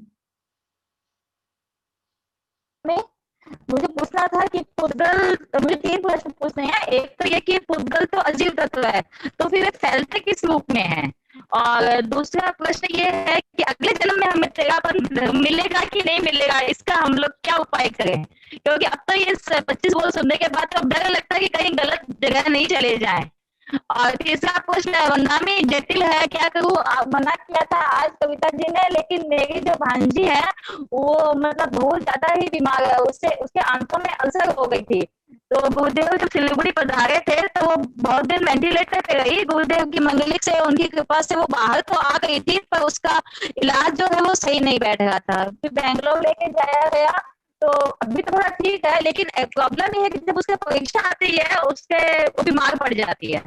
E: मुझे पूछना था कि पुद्गल, मुझे 3 प्रश्न पूछने हैं। एक तो ये कि पुद्गल तो अजीव तत्व है, तो फिर वे फैलते किस रूप में है? और दूसरा प्रश्न ये है कि अगले जन्म में हमें तेरापन मिलेगा कि नहीं मिलेगा, इसका हम लोग क्या उपाय करें? क्योंकि अब तो ये 25 बोल सुनने के बाद तो डर लगता है कि कहीं गलत जगह नहीं चले जाए। और तीसरा प्रश्न वंदामी जटिल है, क्या करूँ? मना किया था आज कविता जी ने, लेकिन मेरी जो भांजी है वो मतलब बहुत ज्यादा ही बीमार है, उससे उसके आंतों में अल्सर हो गई थी। तो गुरुदेव जब सिलीगुड़ी पधारे थे तो वो बहुत दिन वेंटिलेटर पे रही। गुरुदेव की मंगलिक से, उनकी कृपा से वो बाहर तो आ गई थी, पर उसका इलाज जो है वो सही नहीं बैठ रहा था। फिर बैंगलोर लेके जाया गया, तो अभी तो थोड़ा ठीक है, लेकिन प्रॉब्लम ये है कि जब उसके परीक्षा आती है उसके वो बीमार पड़ जाती है।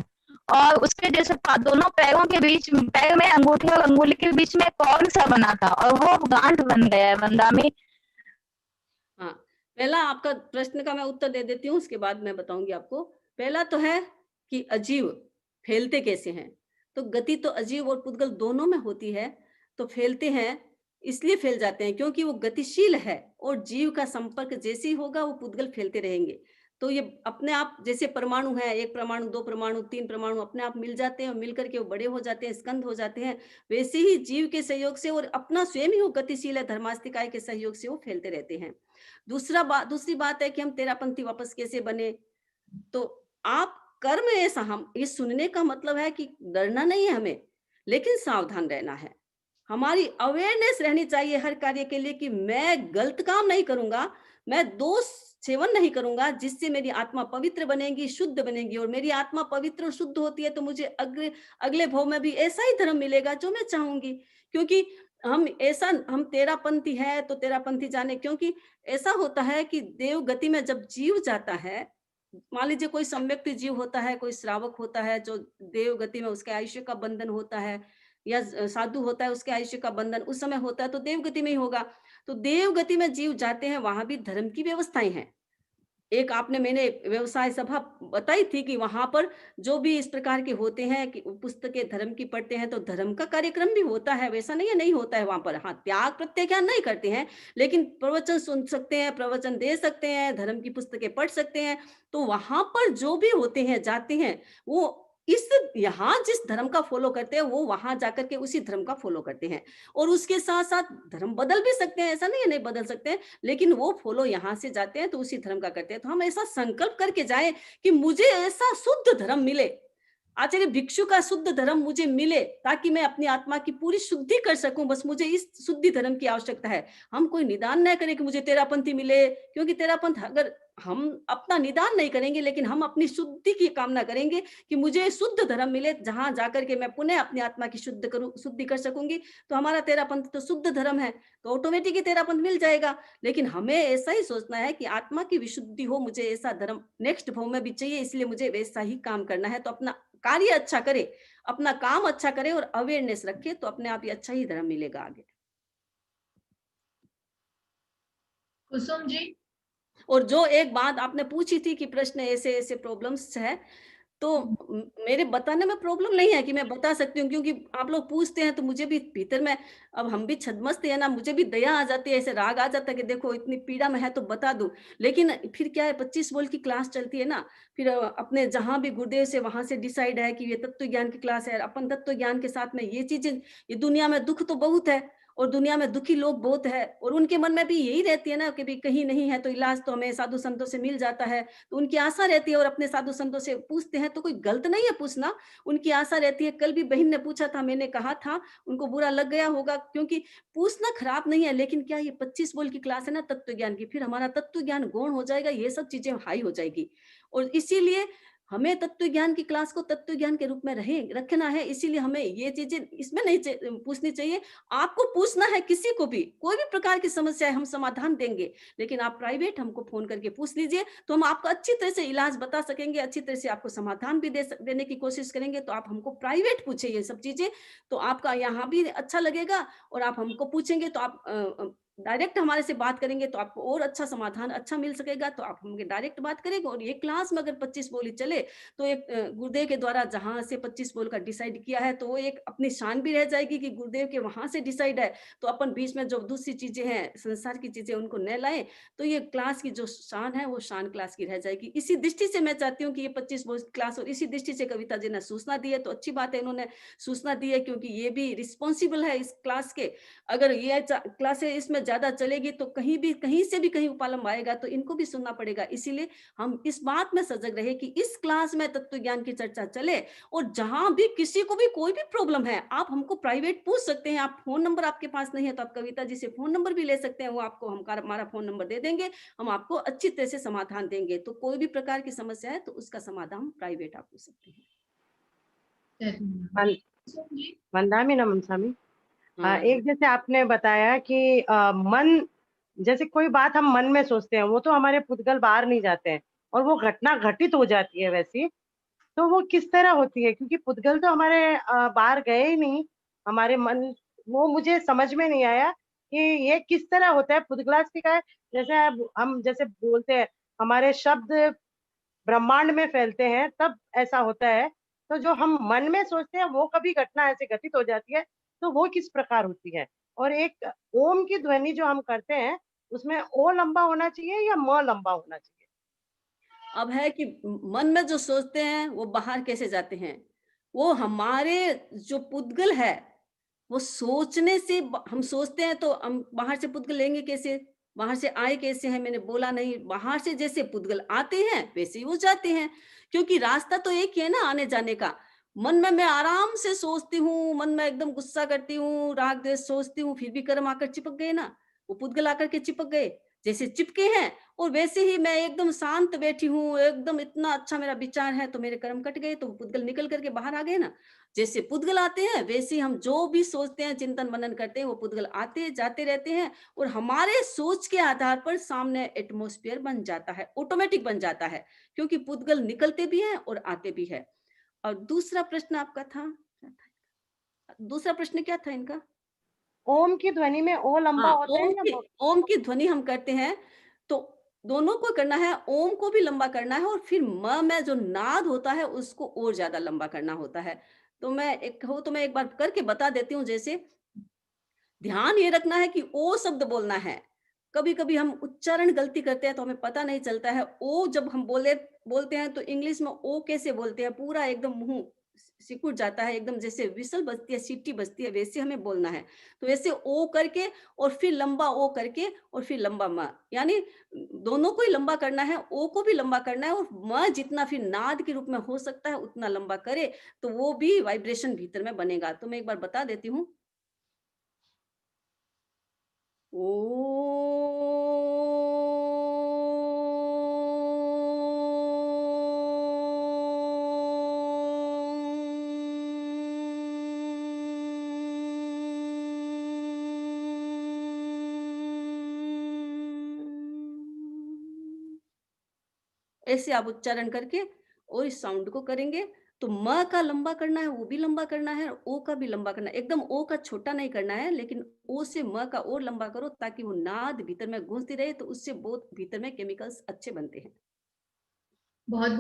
E: और उसके जैसे दोनों पैरों के बीच, पैर में अंगूठी और अंगुली के बीच में कौन सा बना था और वो गांठ बन गया है वंदामी।
B: हाँ, पहला आपका प्रश्न का मैं उत्तर दे देती हूँ, उसके बाद मैं बताऊंगी आपको। पहला तो है कि अजीव फैलते कैसे हैं। तो गति तो अजीव और पुद्गल दोनों में होती है। तो फैलते हैं इसलिए फैल जाते हैं क्योंकि वो गतिशील है, और जीव का संपर्क जैसे ही होगा वो पुद्गल फैलते रहेंगे। तो ये अपने आप, जैसे परमाणु है, 1 परमाणु, 2 परमाणु, 3 परमाणु अपने आप मिल जाते हैं और मिल करके वो बड़े हो जाते हैं, स्कंद हो जाते हैं, वैसे ही जीव के सहयोग से, और अपना स्वयं ही वो गतिशील है, धर्मास्तिकाय के सहयोग से वो फैलते रहते हैं। दूसरी बात है कि हम तेरापंथी वापस कैसे बने। तो आप कर्म ऐसा, हम ये सुनने का मतलब है कि डरना नहीं है हमें, लेकिन सावधान रहना है। हमारी अवेयरनेस रहनी चाहिए हर कार्य के लिए कि मैं गलत काम नहीं करूंगा, मैं दोष सेवन नहीं करूंगा, जिससे मेरी आत्मा पवित्र बनेगी, शुद्ध बनेगी। और मेरी आत्मा पवित्र और शुद्ध होती है तो मुझे अगले भव में भी ऐसा ही धर्म मिलेगा जो मैं चाहूंगी। क्योंकि हम तेरापंथी है तो तेरापंथी जाने, क्योंकि ऐसा होता है कि देव गति में जब जीव जाता है, मान लीजिए कोई सम्यक्त जीव होता है, कोई श्रावक होता है जो देव गति में, उसके आयुष्य का बंधन होता है, या साधु होता है उसके आयुष्य का बंधन उस समय होता है, तो देव गति में ही होगा। तो देव गति में जीव जाते हैं, वहां भी धर्म की व्यवस्थाएं हैं। मैंने व्यवसाय सभा बताई थी कि वहां पर जो भी इस प्रकार के होते हैं कि पुस्तकें धर्म की पढ़ते हैं, तो धर्म का कार्यक्रम भी होता है, वैसा नहीं है नहीं होता है वहां पर। हाँ, त्याग प्रत्याख्यान नहीं करते हैं, लेकिन प्रवचन सुन सकते हैं, प्रवचन दे सकते हैं, धर्म की पुस्तकें पढ़ सकते हैं। तो वहां पर जो भी होते हैं, जाते हैं, वो यहाँ जिस धर्म का फॉलो करते हैं वो वहां जाकर के उसी धर्म का फॉलो करते हैं। और उसके साथ साथ धर्म बदल भी सकते हैं, ऐसा नहीं है नहीं बदल सकते हैं, लेकिन वो फॉलो यहाँ से जाते हैं तो उसी धर्म का करते हैं। तो हम ऐसा संकल्प करके जाएं कि मुझे ऐसा शुद्ध धर्म मिले, आचार्य भिक्षु का शुद्ध धर्म मुझे मिले, ताकि मैं अपनी आत्मा की पूरी शुद्धि कर सकूं। बस मुझे इस शुद्धि धर्म की आवश्यकता है। हम कोई निदान न करें कि मुझे तेरापंथी मिले, क्योंकि तेरापंथ अगर हम अपना निदान नहीं करेंगे, लेकिन हम अपनी शुद्धि की कामना करेंगे कि मुझे शुद्ध धर्म मिले, जहां जाकर के मैं पुनः अपनी आत्मा की शुद्धि कर सकूंगी, तो हमारा तेरापंथ तो शुद्ध धर्म है, तो ऑटोमेटिक ही तेरापंथ मिल जाएगा। लेकिन हमें ऐसा ही सोचना है कि आत्मा की विशुद्धि हो, मुझे ऐसा धर्म नेक्स्ट भव में भी चाहिए, इसलिए मुझे वैसा ही काम करना है। तो अपना कार्य अच्छा करे, अपना काम अच्छा करे और अवेयरनेस रखे, तो अपने आप ही अच्छा ही धर्म मिलेगा आगे।
A: कुसुम जी।
B: और जो एक बात आपने पूछी थी कि प्रश्न ऐसे ऐसे प्रॉब्लम्स है, तो मेरे बताने में प्रॉब्लम नहीं है कि मैं बता सकती हूँ, क्योंकि आप लोग पूछते हैं तो मुझे भी भीतर में, अब हम भी छद्मस्त है ना, मुझे भी दया आ जाती है, ऐसे राग आ जाता है कि देखो इतनी पीड़ा में है तो बता दूं। लेकिन फिर क्या है, 25 वोल्ट की क्लास चलती है ना, फिर अपने जहां भी गुरुदेव से वहां से डिसाइड है कि ये तत्व ज्ञान की क्लास है, अपन तत्व ज्ञान के साथ में ये चीजें, ये दुनिया में दुख तो बहुत है, और दुनिया में दुखी लोग बहुत है और उनके मन में भी यही रहती है ना कि भी कहीं नहीं है तो इलाज तो हमें साधु संतों से मिल जाता है, तो उनकी आशा रहती है और अपने साधु संतों से पूछते हैं, तो कोई गलत नहीं है पूछना, उनकी आशा रहती है। कल भी बहन ने पूछा था, मैंने कहा था, उनको बुरा लग गया होगा, क्योंकि पूछना खराब नहीं है, लेकिन क्या ये 25 बोल की क्लास है ना तत्व ज्ञान की, फिर हमारा तत्व ज्ञान गौण हो जाएगा, ये सब चीजें हाई हो जाएगी। और इसीलिए हमें तत्व ज्ञान की क्लास को तत्व ज्ञान के रूप में रखना है, इसीलिए हमें ये चीजें इसमें नहीं पूछनी चाहिए। आपको पूछना है किसी को भी, कोई भी प्रकार की समस्या है हम समाधान देंगे, लेकिन आप प्राइवेट हमको फोन करके पूछ लीजिए, तो हम आपको अच्छी तरह से इलाज बता सकेंगे, अच्छी तरह से आपको समाधान भी देने की कोशिश करेंगे। तो आप हमको प्राइवेट पूछे ये सब चीजें, तो आपका यहाँ भी अच्छा लगेगा, और आप हमको पूछेंगे तो आप डायरेक्ट हमारे से बात करेंगे तो आपको और अच्छा समाधान अच्छा मिल सकेगा। तो आप हमके डायरेक्ट बात करेंगे, और ये क्लास में अगर 25 बोली चले तो एक गुरुदेव के द्वारा जहां से 25 बोल का डिसाइड किया है, तो वो एक अपनी शान भी रह जाएगी कि गुरुदेव के वहां से डिसाइड है, तो अपन बीच में जो दूसरी चीजें हैं, संसार की चीजें, उनको न लाएं, तो ये क्लास की जो शान है वो शान क्लास की रह जाएगी। इसी दृष्टि से मैं चाहती हूँ कि ये 25 बोल क्लास, और इसी दृष्टि से कविता जी ने सूचना दी है, तो अच्छी बात है इन्होंने सूचना दी है, क्योंकि ये भी रिस्पॉन्सिबल है इस क्लास के। अगर ये क्लासें इसमें ज्यादा चलेगी तो कहीं से भी कहीं उपालंब आएगा, तो इनको भी सुनना पड़ेगा। इसीलिए हम इस बात में सजग रहे कि इस क्लास में तत्व ज्ञान की चर्चा चले, और जहां भी किसी को भी कोई भी प्रॉब्लम है, आप हमको प्राइवेट पूछ सकते हैं। आप फोन नंबर आपके पास नहीं है तो आप कविता जी से फोन नंबर भी ले सकते हैं, वो आपको हमारा फोन नंबर दे देंगे, हम आपको अच्छी तरह से समाधान देंगे। तो कोई भी प्रकार की समस्या है तो उसका समाधान प्राइवेट आप पूछ सकते हैं।
C: वंदामी नमन स्वामी।
B: हाँ,
C: एक जैसे आपने बताया कि मन, जैसे कोई बात हम मन में सोचते हैं, वो तो हमारे पुद्गल बाहर नहीं जाते हैं, और वो घटना घटित हो जाती है वैसी, तो वो किस तरह होती है? क्योंकि पुद्गल तो हमारे बाहर गए ही नहीं, हमारे मन, वो मुझे समझ में नहीं आया कि ये किस तरह होता है पुद्गलास्टिका है। जैसे हम जैसे बोलते हैं हमारे शब्द ब्रह्मांड में फैलते हैं, तब ऐसा होता है, तो जो हम मन में सोचते हैं वो कभी घटना ऐसे घटित हो जाती है, तो वो किस प्रकार होती है? और एक ओम की ध्वनि जो हम करते हैं, उसमें ओ लंबा होना चाहिए या म लंबा होना चाहिए?
B: अब है कि मन में जो सोचते हैं वो बाहर कैसे जाते हैं, वो हमारे जो पुद्गल है, वो सोचने से हम सोचते हैं, तो हम बाहर से पुद्गल लेंगे कैसे, बाहर से आए कैसे हैं? मैंने बोला नहीं, बाहर से जैसे पुद्गल आते हैं वैसे ही वो जाते हैं, क्योंकि रास्ता तो एक ही है ना आने जाने का। मन में मैं आराम से सोचती हूँ, मन में एकदम गुस्सा करती हूँ, राग द्वेष सोचती हूँ, फिर भी कर्म आकर चिपक गए ना, वो पुद्गल आकर के चिपक गए, जैसे चिपके हैं। और वैसे ही मैं एकदम शांत बैठी हूँ, एकदम इतना अच्छा मेरा विचार है, तो मेरे कर्म कट गए, तो पुद्गल निकल करके बाहर आ गए ना। जैसे पुद्गल आते हैं वैसे ही हम जो भी सोचते हैं, चिंतन मनन करते हैं, वो पुद्गल आते जाते रहते हैं, और हमारे सोच के आधार पर सामने एटमॉस्फेयर बन जाता है, ऑटोमेटिक बन जाता है, क्योंकि पुद्गल निकलते भी हैं और आते भी है। और दूसरा प्रश्न आपका था, दूसरा प्रश्न क्या था इनका?
C: ओम की ध्वनि में ओ लंबा
B: हाँ,
C: होता है या
B: ओम की ध्वनि हम करते हैं, तो दोनों को करना है, ओम को भी लंबा करना है, और फिर म में जो नाद होता है उसको और ज्यादा लंबा करना होता है। तो मैं एक बार करके बता देती हूँ। जैसे ध्यान ये रखना है कि ओ शब्द बोलना है। कभी कभी हम उच्चारण गलती करते हैं तो हमें पता नहीं चलता है। ओ जब हम बोलते हैं तो इंग्लिश में ओ कैसे बोलते हैं, पूरा एकदम मुंह सिकुड़ जाता है, एकदम जैसे विसल बजती है, सीटी बजती है, वैसे हमें बोलना है। तो वैसे ओ करके और फिर लंबा ओ करके और फिर लंबा म, यानी दोनों को ही लंबा करना है, ओ को भी लंबा करना है, और म जितना फिर नाद के रूप में हो सकता है उतना लंबा करे, तो वो भी वाइब्रेशन भीतर में बनेगा। तो मैं एक बार बता देती हूँ। ऐसे आप उच्चारण करके और इस साउंड को करेंगे, तो म का लंबा करना है, वो भी लंबा करना है, ओ का भी लंबा करना है। एकदम ओ का छोटा नहीं करना है, लेकिन ओ से म का और लंबा करो, ताकि वो नाद भीतर में गूंजती रहे, तो उससे बहुत भीतर में केमिकल्स अच्छे बनते हैं।
A: बहुत बहुत